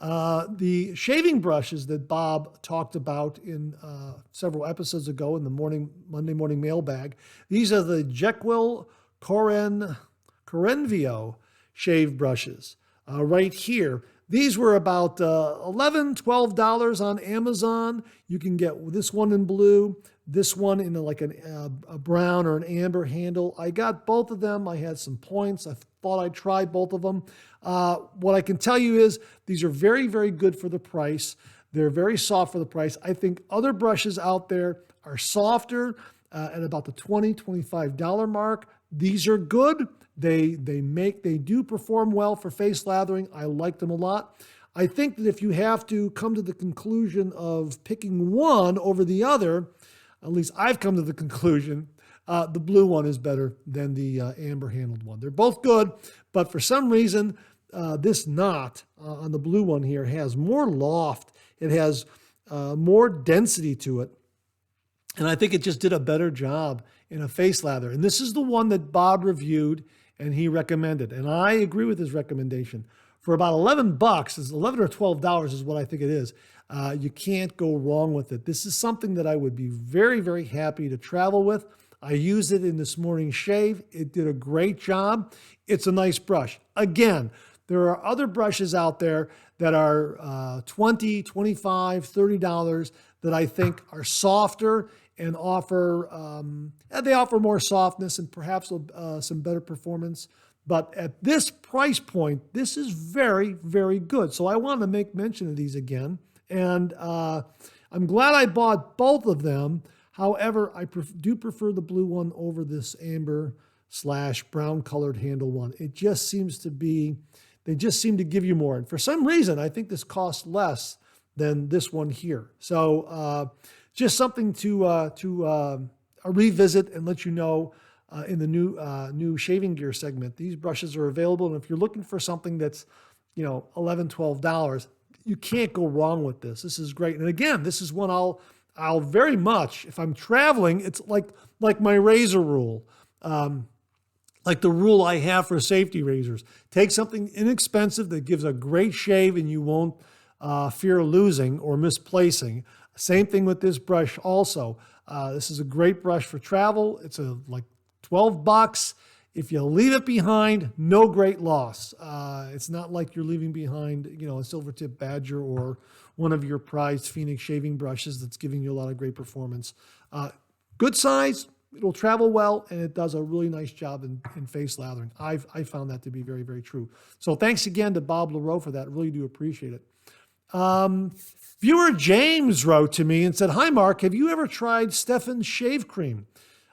Speaker 1: the shaving brushes that Bob talked about in several episodes ago in the Monday morning mailbag. These are the Jequil Corenveo shave brushes right here. These were about $11, $12 on Amazon. You can get this one in blue, this one in like a brown or an amber handle. I got both of them. I had some points. I thought I'd try both of them. What I can tell you is these are very, very good for the price. They're very soft for the price. I think other brushes out there are softer at about the $20, $25 mark. These are good. They do perform well for face lathering. I like them a lot. I think that if you have to come to the conclusion of picking one over the other, at least I've come to the conclusion, the blue one is better than the amber handled one. They're both good, but for some reason, this knot on the blue one here has more loft. It has more density to it. And I think it just did a better job in a face lather. And this is the one that Bob reviewed and he recommended. And I agree with his recommendation. For about $11, is $11 or $12 is what I think it is. You can't go wrong with it. This is something that I would be very, very happy to travel with. I used it in this morning's shave. It did a great job. It's a nice brush. Again, there are other brushes out there that are $20, $25, $30 that I think are softer and offer more softness and perhaps some better performance. But at this price point, this is very, very good. So I want to make mention of these again. And I'm glad I bought both of them. However, I do prefer the blue one over this amber/brown colored handle one. It just seems to be, they just seem to give you more. And for some reason, I think this costs less than this one here. So just something to revisit and let you know in the new shaving gear segment. These brushes are available, and if you're looking for something that's, $11, $12, you can't go wrong with this. This is great. And again, this is one I'll very much, if I'm traveling, it's like my razor rule, like the rule I have for safety razors. Take something inexpensive that gives a great shave and you won't fear losing or misplacing. Same thing with this brush also. This is a great brush for travel. It's like $12. If you leave it behind, no great loss. It's not like you're leaving behind, a silver tip Badger or one of your prized Phoenix shaving brushes that's giving you a lot of great performance. Good size, it'll travel well, and it does a really nice job in face lathering. I found that to be very, very true. So thanks again to Bob LaRoe for that. Really do appreciate it. Viewer James wrote to me and said, "Hi, Mark. Have you ever tried Stephan Shave Cream?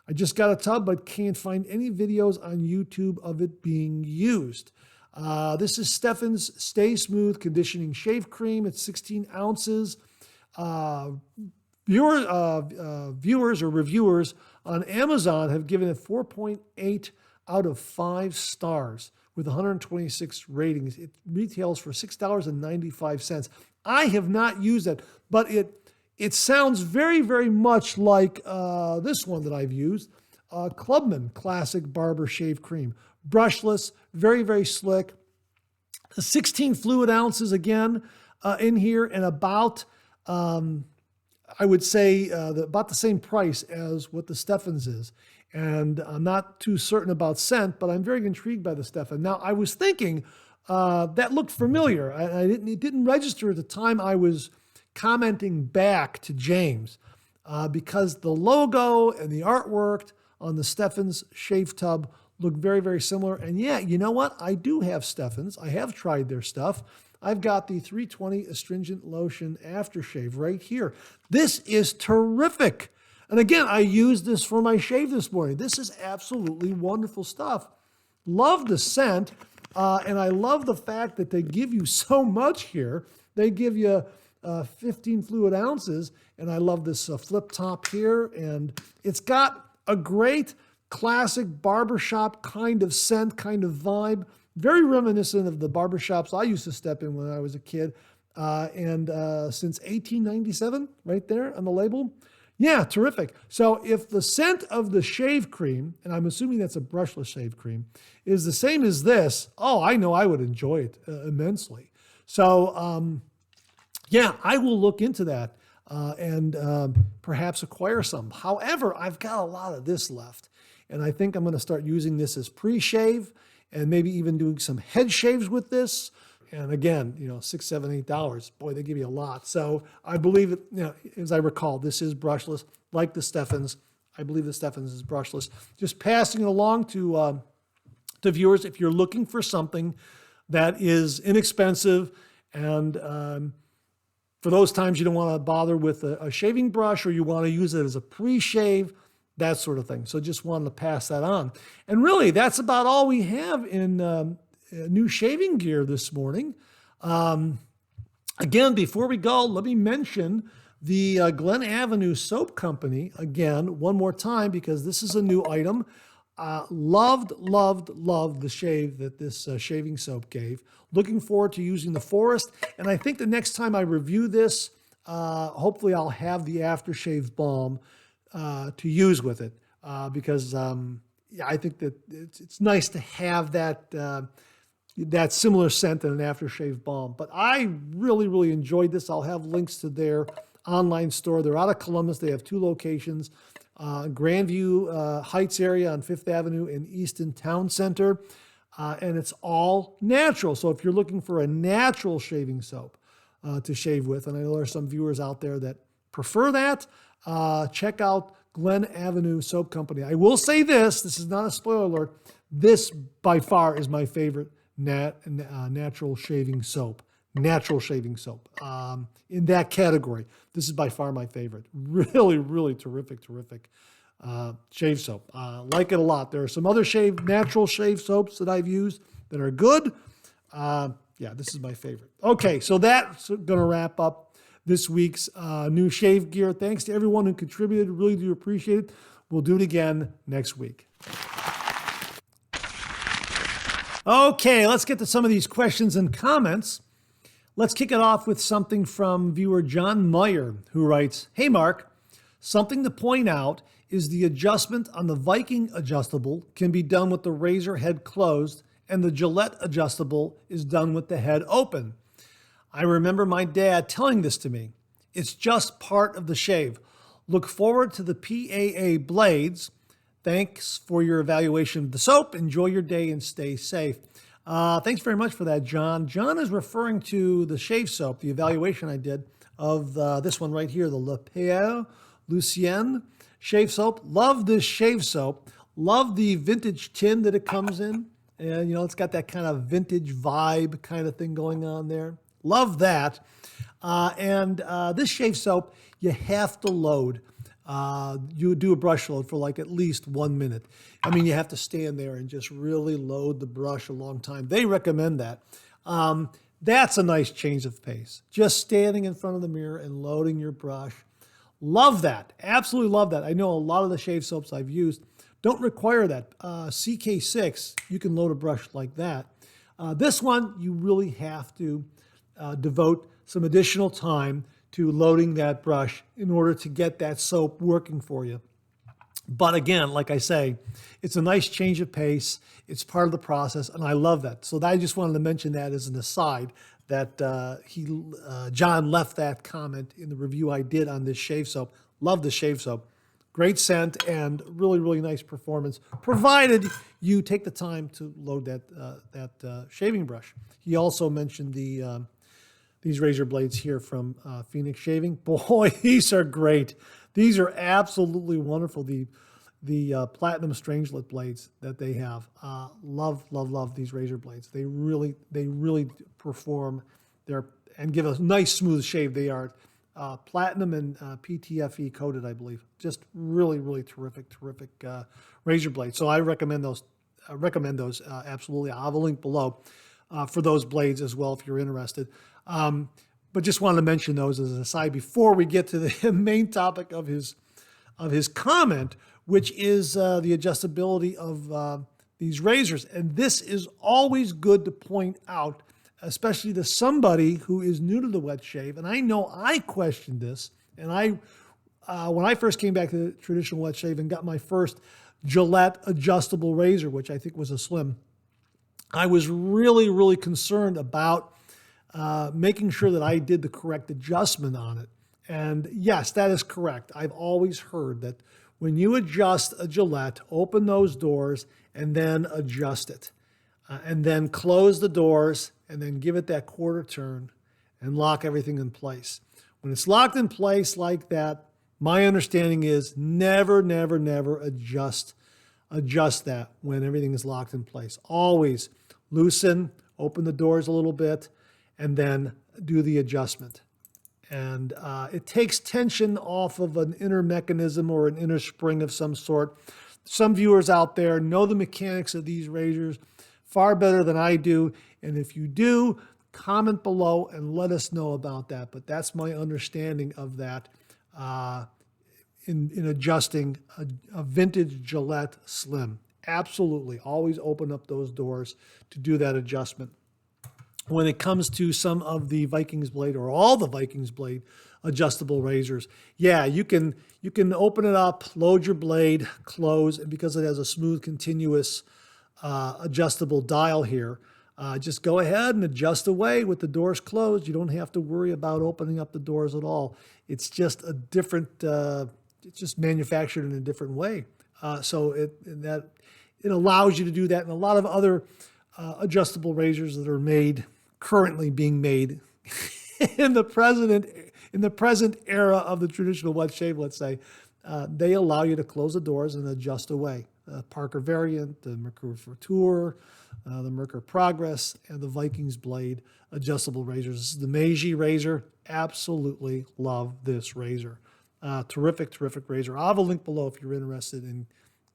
Speaker 1: I just got a tub, but can't find any videos on YouTube of it being used." This is Stephan's Stay Smooth Conditioning Shave Cream. It's 16 ounces. Viewers or reviewers on Amazon have given it 4.8 out of 5 stars with 126 ratings. It retails for $6.95. I have not used it, but it sounds very, very much like this one that I've used, Clubman Classic Barber Shave Cream. Brushless, very, very slick. 16 fluid ounces again in here, and about, I would say, about the same price as what the Stephan's is. And I'm not too certain about scent, but I'm very intrigued by the Stephan. Now, I was thinking that looked familiar. It didn't register at the time I was commenting back to James because the logo and the artwork on the Stephan's shave tub look very, very similar. And yeah, you know what? I do have Stephan's. I have tried their stuff. I've got the 320 Astringent Lotion Aftershave right here. This is terrific. And again, I used this for my shave this morning. This is absolutely wonderful stuff. Love the scent. And I love the fact that they give you so much here. They give you 15 fluid ounces. And I love this flip top here. And it's got a great classic barbershop kind of scent, kind of vibe. Very reminiscent of the barbershops I used to step in when I was a kid. And since 1897, right there on the label. Yeah, terrific. So if the scent of the shave cream, and I'm assuming that's a brushless shave cream, is the same as this, oh, I know I would enjoy it immensely. So, yeah, I will look into that and perhaps acquire some. However, I've got a lot of this left, and I think I'm going to start using this as pre-shave and maybe even doing some head shaves with this. And again, $6, $7, $8. Boy, they give you a lot. So I believe it, as I recall, this is brushless, like the Stephan's. I believe the Stephan's is brushless. Just passing it along to viewers, if you're looking for something that is inexpensive and for those times you don't want to bother with a shaving brush, or you want to use it as a pre-shave, that sort of thing. So just wanted to pass that on. And really, that's about all we have in new shaving gear this morning. Again, before we go, let me mention the Glen Avenue Soap Company, again, one more time, because this is a new item. Loved the shave that this shaving soap gave. Looking forward to using the Forest. And I think the next time I review this, hopefully I'll have the aftershave balm to use with it, because I think that it's nice to have that similar scent in an aftershave balm. But I really enjoyed this. I'll have links to their online store. They're out of Columbus. They have 2 locations, Grandview Heights area on 5th Avenue in Easton Town Center. And it's all natural. So if you're looking for a natural shaving soap to shave with, and I know there are some viewers out there that prefer that, check out Glen Avenue Soap Company. I will say this is not a spoiler alert. This by far is my favorite natural shaving soap. Natural shaving soap. In that category, this is by far my favorite. Really terrific shave soap. Like it a lot. There are some other natural shave soaps that I've used that are good. Yeah, this is my favorite. Okay, so that's going to wrap up this week's new shave gear. Thanks to everyone who contributed. Really do appreciate it. We'll do it again next week. Okay, let's get to some of these questions and comments. Let's kick it off with something from viewer John Meyer, who writes, "Hey Mark, something to point out is the adjustment on the Viking adjustable can be done with the razor head closed, and the Gillette adjustable is done with the head open. I remember my dad telling this to me. It's just part of the shave. Look forward to the PAA blades. Thanks for your evaluation of the soap. Enjoy your day and stay safe." Thanks very much for that, John. John is referring to the shave soap, the evaluation I did of this one right here, the Le Père Lucien shave soap. Love this shave soap. Love the vintage tin that it comes in. And, it's got that kind of vintage vibe kind of thing going on there. Love that. And this shave soap, you have to load. You do a brush load for like at least 1 minute. I mean, you have to stand there and just really load the brush a long time. They recommend that. That's a nice change of pace. Just standing in front of the mirror and loading your brush. Love that. Absolutely love that. I know a lot of the shave soaps I've used don't require that. CK6, you can load a brush like that. This one, you really have to devote some additional time to loading that brush in order to get that soap working for you. But again, like I say, it's a nice change of pace. It's part of the process, and I love that. So I just wanted to mention that as an aside, that John left that comment in the review I did on this shave soap. Love the shave soap. Great scent and really nice performance, provided you take the time to load that shaving brush. He also mentioned these razor blades here from Phoenix Shaving. Boy, these are great. These are absolutely wonderful. The platinum strangelet blades that they have. Love these razor blades. They really perform and give a nice smooth shave. They are platinum and PTFE coated, I believe. Just really terrific razor blades. So I recommend those. Absolutely. I'll have a link below for those blades as well if you're interested. But just wanted to mention those as an aside before we get to the main topic of his comment, which is the adjustability of these razors. And this is always good to point out, especially to somebody who is new to the wet shave. And I know I questioned this, and when I first came back to the traditional wet shave and got my first Gillette adjustable razor, which I think was a Slim, I was really concerned about making sure that I did the correct adjustment on it. And yes, that is correct. I've always heard that when you adjust a Gillette, open those doors and then adjust it. And then close the doors and then give it that quarter turn and lock everything in place. When it's locked in place like that, my understanding is never adjust that when everything is locked in place. Always loosen, open the doors a little bit, and then do the adjustment. And it takes tension off of an inner mechanism or an inner spring of some sort. Some viewers out there know the mechanics of these razors far better than I do. And if you do, comment below and let us know about that. But that's my understanding of that in adjusting a vintage Gillette Slim. Absolutely. Always open up those doors to do that adjustment. When it comes to some of the Vikings Blade or all the Vikings Blade adjustable razors, yeah, you can open it up, load your blade, close, and because it has a smooth, continuous adjustable dial here, just go ahead and adjust away with the doors closed. You don't have to worry about opening up the doors at all. It's just a different, it's just manufactured in a different way. So it allows you to do that, and a lot of other adjustable razors that are currently being made in the present era of the traditional wet shave, let's say, they allow you to close the doors and adjust away. Parker Variant, the Merkur Tour, the Merkur Progress, and the Vikings Blade adjustable razors. This is the Meiji razor. Absolutely love this razor. Terrific, terrific razor. I'll have a link below if you're interested in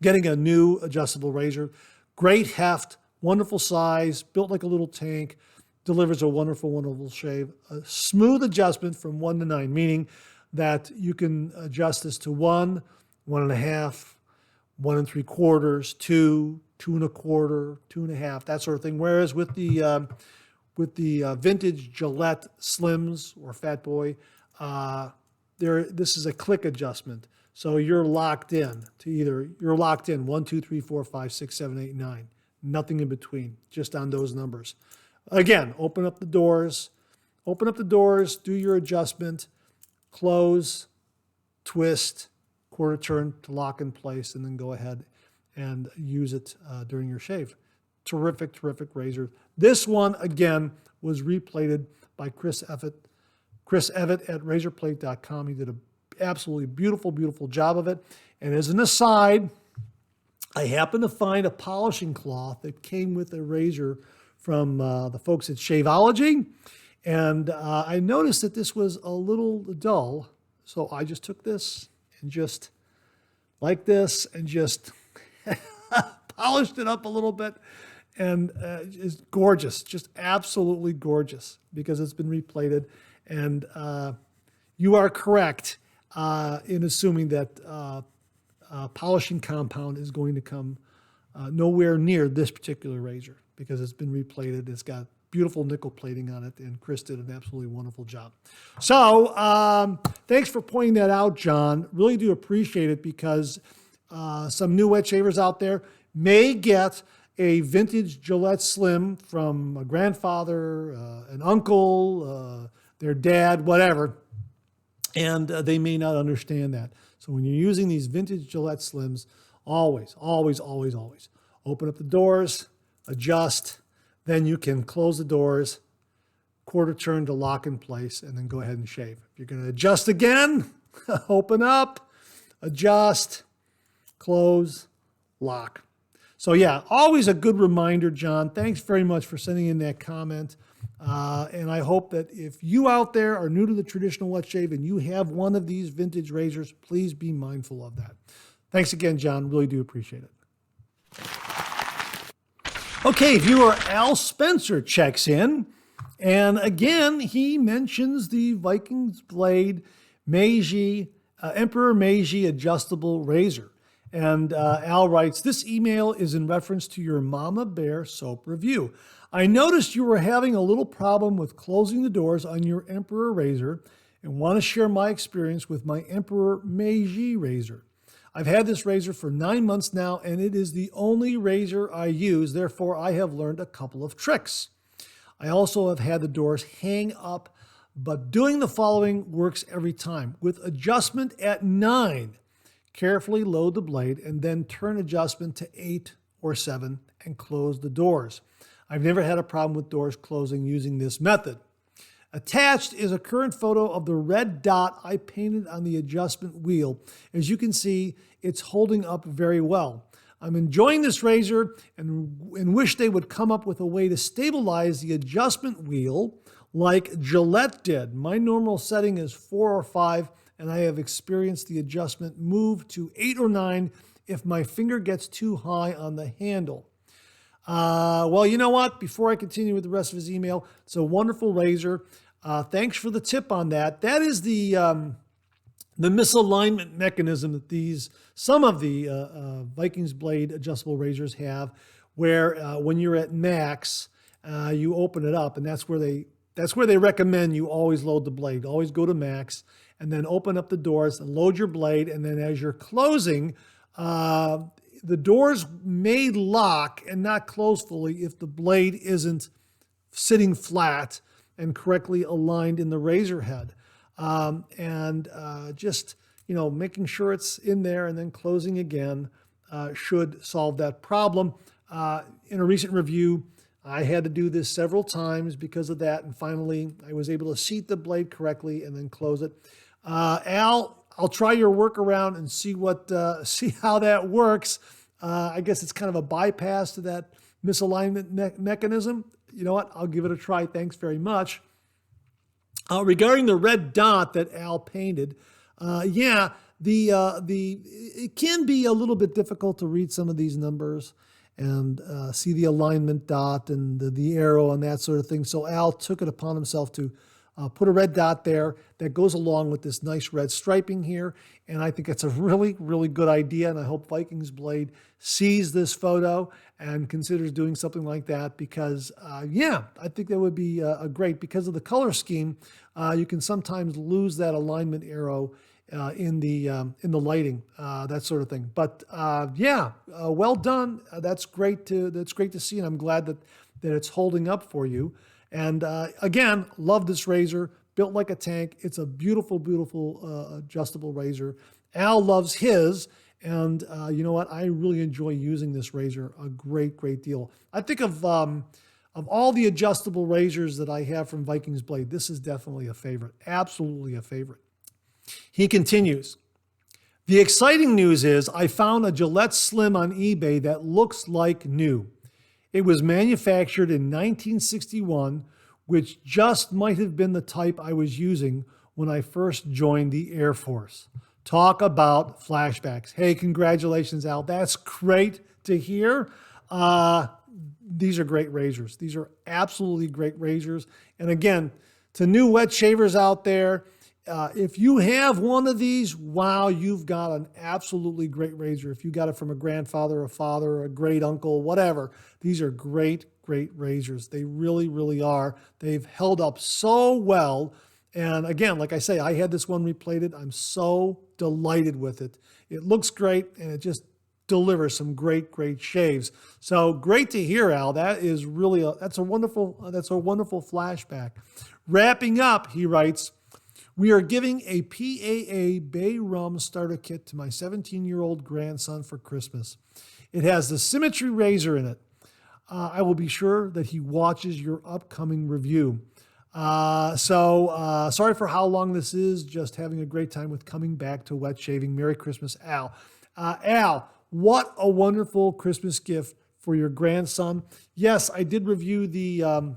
Speaker 1: getting a new adjustable razor. Great heft, wonderful size, built like a little tank, delivers a wonderful, wonderful shave. A smooth adjustment from 1 to 9, meaning that you can adjust this to 1, 1.5, 1 3/4, 2, 2 1/4, 2 1/2, that sort of thing. Whereas with the vintage Gillette Slims or Fat Boy, this is a click adjustment. So you're locked in to you're locked in 1, 2, 3, 4, 5, 6, 7, 8, 9. Nothing in between, just on those numbers. Again, open up the doors, do your adjustment, close, twist, quarter turn to lock in place, and then go ahead and use it during your shave. Terrific, terrific razor. This one, again, was replated by Chris Evett at razorplate.com. He did an absolutely beautiful, beautiful job of it. And as an aside, I happened to find a polishing cloth that came with a razor from the folks at Shaveology. And I noticed that this was a little dull. So I just took this and just like this and just polished it up a little bit. And it's gorgeous, just absolutely gorgeous because it's been replated. And you are correct in assuming that polishing compound is going to come nowhere near this particular razor because it's been replated. It's got beautiful nickel plating on it, and Chris did an absolutely wonderful job. So thanks for pointing that out, John. Really do appreciate it because some new wet shavers out there may get a vintage Gillette Slim from a grandfather, an uncle, their dad, whatever, and they may not understand that. So when you're using these vintage Gillette Slims, always, always, always, always open up the doors, adjust, then you can close the doors, quarter turn to lock in place, and then go ahead and shave. If you're going to adjust again, open up, adjust, close, lock. So yeah, always a good reminder, John. Thanks very much for sending in that comment. And I hope that if you out there are new to the traditional wet shave and you have one of these vintage razors, please be mindful of that. Thanks again, John. Really do appreciate it. Okay, viewer Al Spencer checks in. And again, he mentions the Vikings Blade Meiji, Emperor Meiji adjustable razor. And Al writes, this email is in reference to your Mama Bear soap review. I noticed you were having a little problem with closing the doors on your Emperor razor and want to share my experience with my Emperor Meiji razor. I've had this razor for 9 months now, and it is the only razor I use. Therefore, I have learned a couple of tricks. I also have had the doors hang up, but doing the following works every time. With adjustment at 9, carefully load the blade and then turn adjustment to 8 or 7 and close the doors. I've never had a problem with doors closing using this method. Attached is a current photo of the red dot I painted on the adjustment wheel. As you can see, it's holding up very well. I'm enjoying this razor and wish they would come up with a way to stabilize the adjustment wheel like Gillette did. My normal setting is 4 or 5, and I have experienced the adjustment move to 8 or 9 if my finger gets too high on the handle. Well, you know what? Before I continue with the rest of his email, it's a wonderful razor. Thanks for the tip on that. That is the misalignment mechanism that some of the Vikings Blade adjustable razors have, where when you're at max, you open it up, and that's where they recommend you always load the blade. Always go to max, and then open up the doors and load your blade, and then as you're closing, the doors may lock and not close fully if the blade isn't sitting flat and correctly aligned in the razor head. Just making sure it's in there and then closing again should solve that problem. In a recent review, I had to do this several times because of that, and finally I was able to seat the blade correctly and then close it. Al, I'll try your workaround and see how that works. I guess it's kind of a bypass to that misalignment mechanism. You know what? I'll give it a try. Thanks very much. Regarding the red dot that Al painted, it can be a little bit difficult to read some of these numbers and see the alignment dot and the arrow and that sort of thing. So Al took it upon himself to put a red dot there that goes along with this nice red striping here. And I think it's a really, really good idea. And I hope Vikings Blade sees this photo and considers doing something like that because, I think that would be great. Because of the color scheme, you can sometimes lose that alignment arrow in the lighting, that sort of thing. But well done. That's great to see, and I'm glad that it's holding up for you. And again, love this razor, built like a tank. It's a beautiful, beautiful adjustable razor. Al loves his, and you know what? I really enjoy using this razor a great, great deal. I think of all the adjustable razors that I have from Vikings Blade, this is definitely a favorite, absolutely a favorite. He continues, the exciting news is I found a Gillette Slim on eBay that looks like new. It was manufactured in 1961, which just might have been the type I was using when I first joined the Air Force. Talk about flashbacks. Hey, congratulations, Al. That's great to hear. These are great razors. These are absolutely great razors. And again, to new wet shavers out there, if you have one of these, wow, you've got an absolutely great razor. If you got it from a grandfather, a father, a great uncle, whatever, these are great, great razors. They really, really are. They've held up so well. And again, like I say, I had this one replated. I'm so delighted with it. It looks great, and it just delivers some great, great shaves. So great to hear, Al. That is really that's a wonderful flashback. Wrapping up, he writes, we are giving a PAA Bay Rum starter kit to my 17-year-old grandson for Christmas. It has the Symmetry razor in it. I will be sure that he watches your upcoming review. Sorry for how long this is. Just having a great time with coming back to wet shaving. Merry Christmas, Al. Al, what a wonderful Christmas gift for your grandson. Yes, I did review the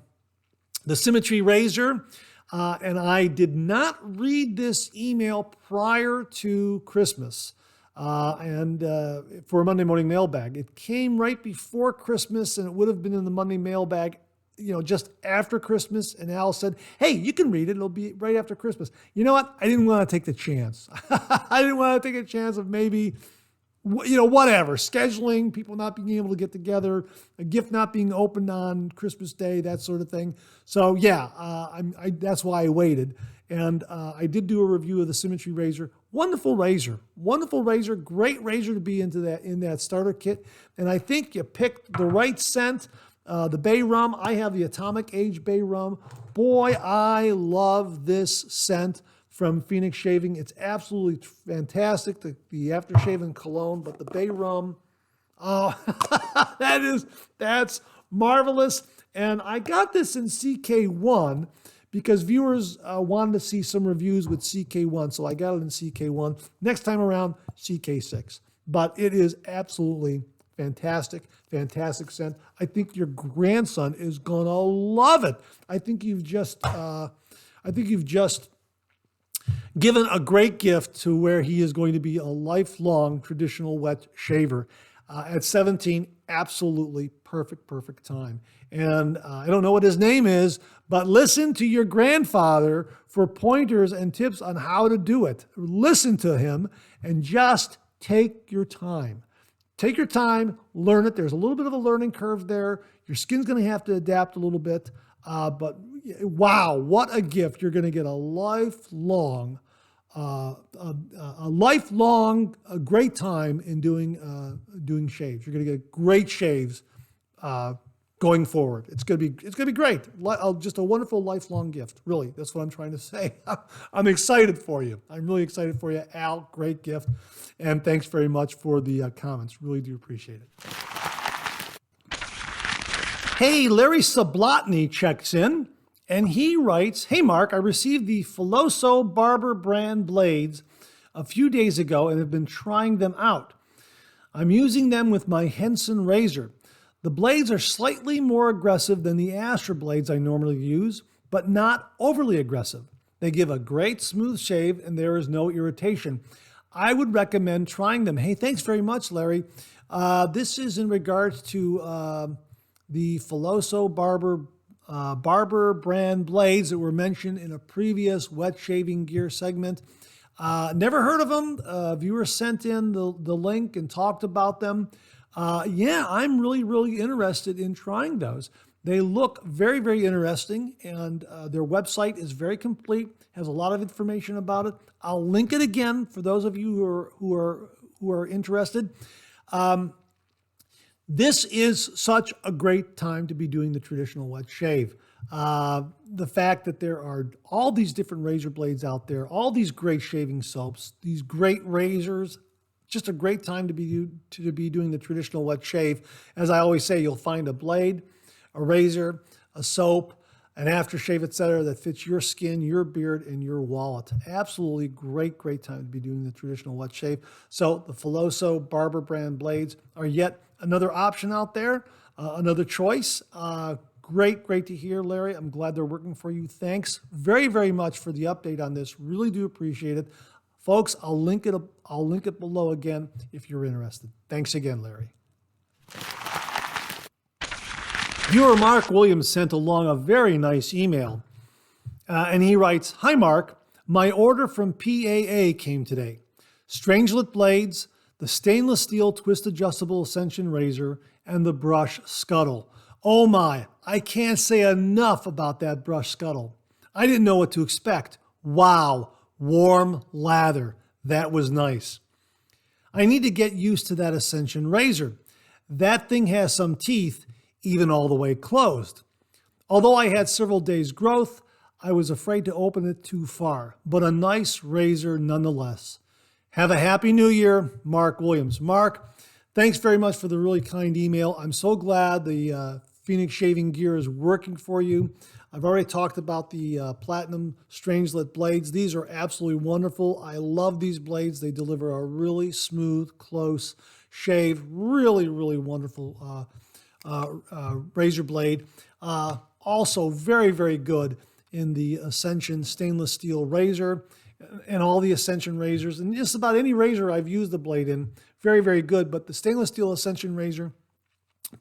Speaker 1: Symmetry razor. And I did not read this email prior to Christmas for a Monday morning mailbag. It came right before Christmas, and it would have been in the Monday mailbag, just after Christmas. And Al said, hey, you can read it. It'll be right after Christmas. You know what? I didn't want to take the chance. I didn't want to take a chance of maybe whatever, scheduling, people not being able to get together, a gift not being opened on Christmas Day, that sort of thing. So that's why I waited. And I did do a review of the Symmetry razor. Wonderful razor, great razor to be in that starter kit. And I think you picked the right scent. The Bay Rum, I have the Atomic Age Bay Rum. Boy, I love this scent from Phoenix Shaving. It's absolutely fantastic, the aftershave and cologne, but the Bay Rum, that's marvelous. And I got this in CK1 because viewers wanted to see some reviews with CK1, so I got it in CK1. Next time around, CK6. But it is absolutely Fantastic, fantastic scent. I think your grandson is gonna love it. I think you've just given a great gift to where he is going to be a lifelong traditional wet shaver. At 17, absolutely perfect time. And I don't know what his name is, but listen to your grandfather for pointers and tips on how to do it. Listen to him and just take your time. Take your time, learn it. There's a little bit of a learning curve there. Your skin's going to have to adapt a little bit. But wow, what a gift. You're going to get a lifelong great time in doing shaves. You're going to get great shaves going forward. It's going to be great. Just a wonderful lifelong gift. Really, that's what I'm trying to say. I'm excited for you. I'm really excited for you, Al. Great gift, and thanks very much for the comments. Really do appreciate it. Hey, Larry Sablotny checks in, and he writes, "Hey, Mark, I received the Filoso Barber brand blades a few days ago and have been trying them out. I'm using them with my Henson razor. The blades are slightly more aggressive than the Astra blades I normally use, but not overly aggressive. They give a great smooth shave and there is no irritation. I would recommend trying them." Hey, thanks very much, Larry. This is in regards to the Filoso Barber brand blades that were mentioned in a previous wet shaving gear segment. Never heard of them. Viewer sent in the link and talked about them. Yeah, I'm really interested in trying those. They look very interesting, and their website is very complete, has a lot of information about it. I'll link it again for those of you who are interested. This is such a great time to be doing the traditional wet shave. The fact that there are all these different razor blades out there, all these great shaving soaps, these great razors, just a great time to be doing the traditional wet shave. As I always say, you'll find a blade, a razor, a soap, an aftershave, etc., that fits your skin, your beard, and your wallet. Absolutely great time to be doing the traditional wet shave. So the Filoso Barber brand blades are yet another option out there, another choice. Great to hear, Larry. I'm glad they're working for you. Thanks very much for the update on this. Really do appreciate it. Folks, I'll link it below again if you're interested. Thanks again, Larry. Viewer Mark Williams sent along a very nice email. And he writes, "Hi, Mark. My order from PAA came today. Strangelet blades, the stainless steel twist adjustable Ascension razor, and the brush scuttle. Oh my, I can't say enough about that brush scuttle. I didn't know what to expect. Wow, warm lather. That was nice. I need to get used to that Ascension razor. That thing has some teeth, even all the way closed. Although I had several days growth, I was afraid to open it too far, but a nice razor nonetheless. Have a happy new year, Mark Williams." Mark, thanks very much for the really kind email. I'm so glad the Phoenix shaving gear is working for you. I've already talked about the Platinum Strangelet blades. These are absolutely wonderful. I love these blades. They deliver a really smooth, close shave. Really wonderful razor blade. Also very good in the Ascension stainless steel razor and all the Ascension razors. And just about any razor I've used the blade in, very good. But the stainless steel Ascension razor,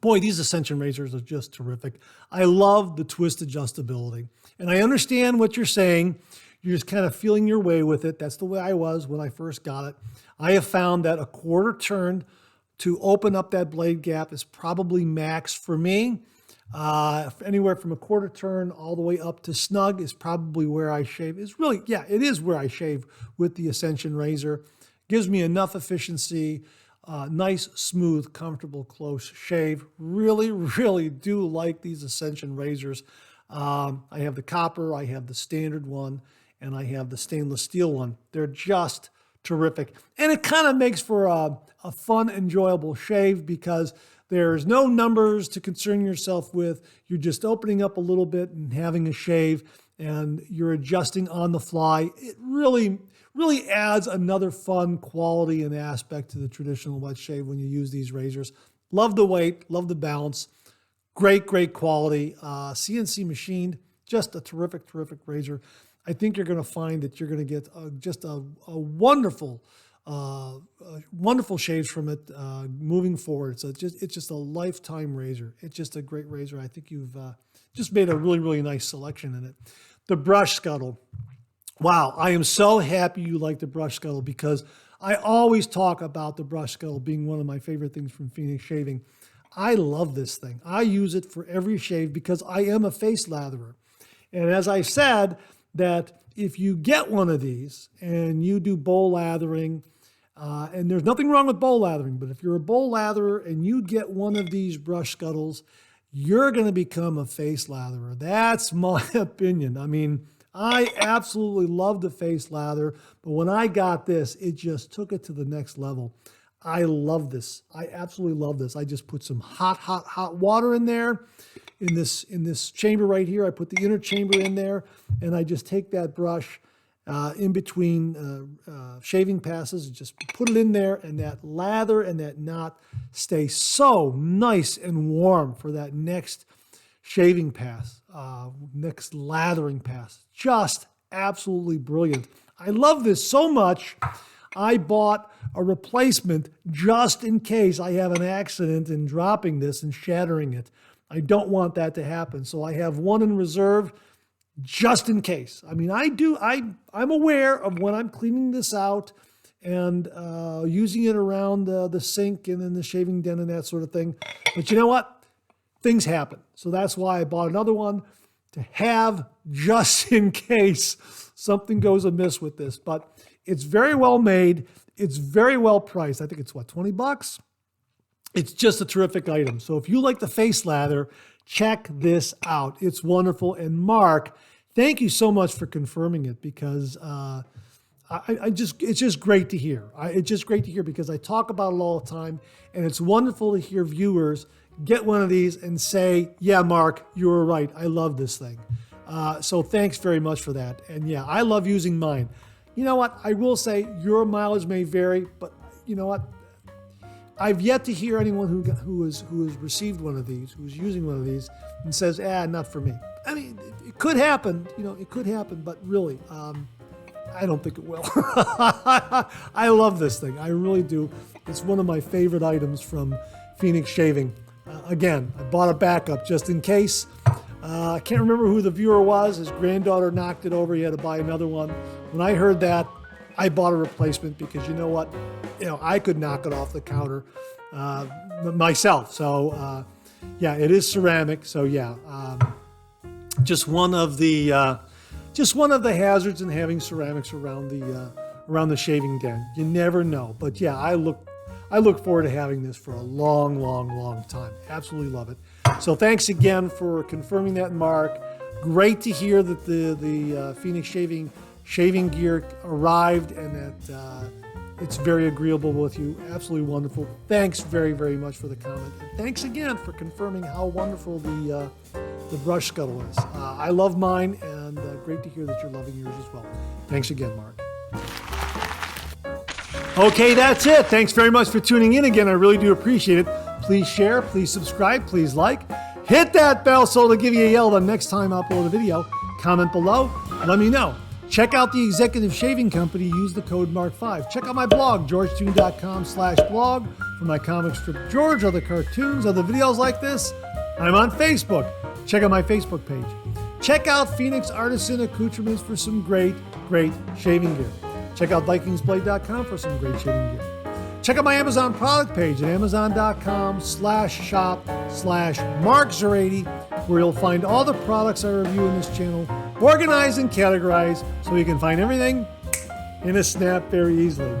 Speaker 1: boy, these Ascension razors are just terrific. I love the twist adjustability. And I understand what you're saying. You're just kind of feeling your way with it. That's the way I was when I first got it. I have found that a quarter turn to open up that blade gap is probably max for me. Anywhere from a quarter turn all the way up to snug is probably where I shave. It is where I shave with the Ascension razor. Gives me enough efficiency. Nice, smooth, comfortable, close shave. Really do like these Ascension razors. I have the copper, I have the standard one, and I have the stainless steel one. They're just terrific. And it kind of makes for a fun, enjoyable shave because there's no numbers to concern yourself with. You're just opening up a little bit and having a shave, and you're adjusting on the fly. It really adds another fun quality and aspect to the traditional wet shave when you use these razors. Love the weight, love the balance. Great, great quality. CNC machined, just a terrific, terrific razor. I think you're going to find that you're going to get just a wonderful, wonderful shaves from it moving forward. So it's just a lifetime razor. It's just a great razor. I think you've just made a really, really nice selection in it. The brush scuttle. Wow, I am so happy you like the brush scuttle because I always talk about the brush scuttle being one of my favorite things from Phoenix Shaving. I love this thing. I use it for every shave because I am a face latherer. And as I said, that if you get one of these and you do bowl lathering, and there's nothing wrong with bowl lathering, but if you're a bowl latherer and you get one of these brush scuttles, you're going to become a face latherer. That's my opinion. I mean, I absolutely love the face lather, but when I got this, it just took it to the next level. I love this. I absolutely love this. I just put some hot, hot, hot water in there. In this chamber right here, I put the inner chamber in there, and I just take that brush in between shaving passes, just put it in there, and that lather and that knot stay so nice and warm for that next shaving pass, next lathering pass. Just absolutely brilliant. I love this so much. I bought a replacement just in case I have an accident in dropping this and shattering it. I don't want that to happen. So I have one in reserve just in case. I mean, I'm aware of when I'm cleaning this out and using it around the sink and in the shaving den and that sort of thing. But you know what? Things happen. So that's why I bought another one to have just in case something goes amiss with this. But it's very well made. It's very well priced. I think it's what, $20? It's just a terrific item. So if you like the face lather, check this out. It's wonderful. And Mark, thank you so much for confirming it because it's just great to hear. It's just great to hear because I talk about it all the time, and it's wonderful to hear viewers get one of these and say, yeah, Mark, you were right. I love this thing. So thanks very much for that. And yeah, I love using mine. You know what? I will say your mileage may vary, but you know what? I've yet to hear anyone who has received one of these, who's using one of these, and says, not for me. I mean, it could happen, it could happen, but really, I don't think it will. I love this thing. I really do. It's one of my favorite items from Phoenix Shaving. Again, I bought a backup just in case. I can't remember who the viewer was. His granddaughter knocked it over. He had to buy another one. When I heard that, I bought a replacement because you know what? I could knock it off the counter myself. So, yeah, it is ceramic. So, yeah, just one of the hazards in having ceramics around the shaving den. You never know. But yeah, I look forward to having this for a long, long, long time. Absolutely love it. So thanks again for confirming that, Mark. Great to hear that the Phoenix shaving gear arrived and that it's very agreeable with you. Absolutely wonderful. Thanks very, very much for the comment. And thanks again for confirming how wonderful the brush scuttle is. I love mine, and great to hear that you're loving yours as well. Thanks again, Mark. Okay, that's it. Thanks very much for tuning in again. I really do appreciate it. Please share, please subscribe, please like. Hit that bell so it'll give you a yell the next time I upload a video. Comment below. Let me know. Check out the Executive Shaving Company. Use the code MARK5. Check out my blog, georgetoon.com/blog for my comic strip George, other cartoons, other videos like this. I'm on Facebook. Check out my Facebook page. Check out Phoenix Artisan Accoutrements for some great, great shaving gear. Check out VikingsBlade.com for some great shaving gear. Check out my Amazon product page at amazon.com/shop/MarkZer80, where you'll find all the products I review in this channel, organized and categorized so you can find everything in a snap very easily.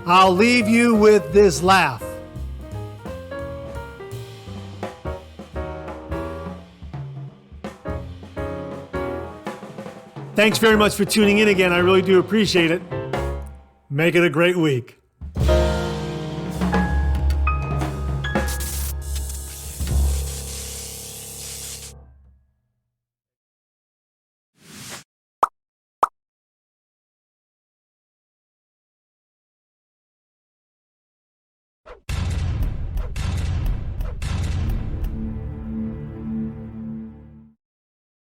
Speaker 1: I'll leave you with this laugh. Thanks very much for tuning in again. I really do appreciate it. Make it a great week.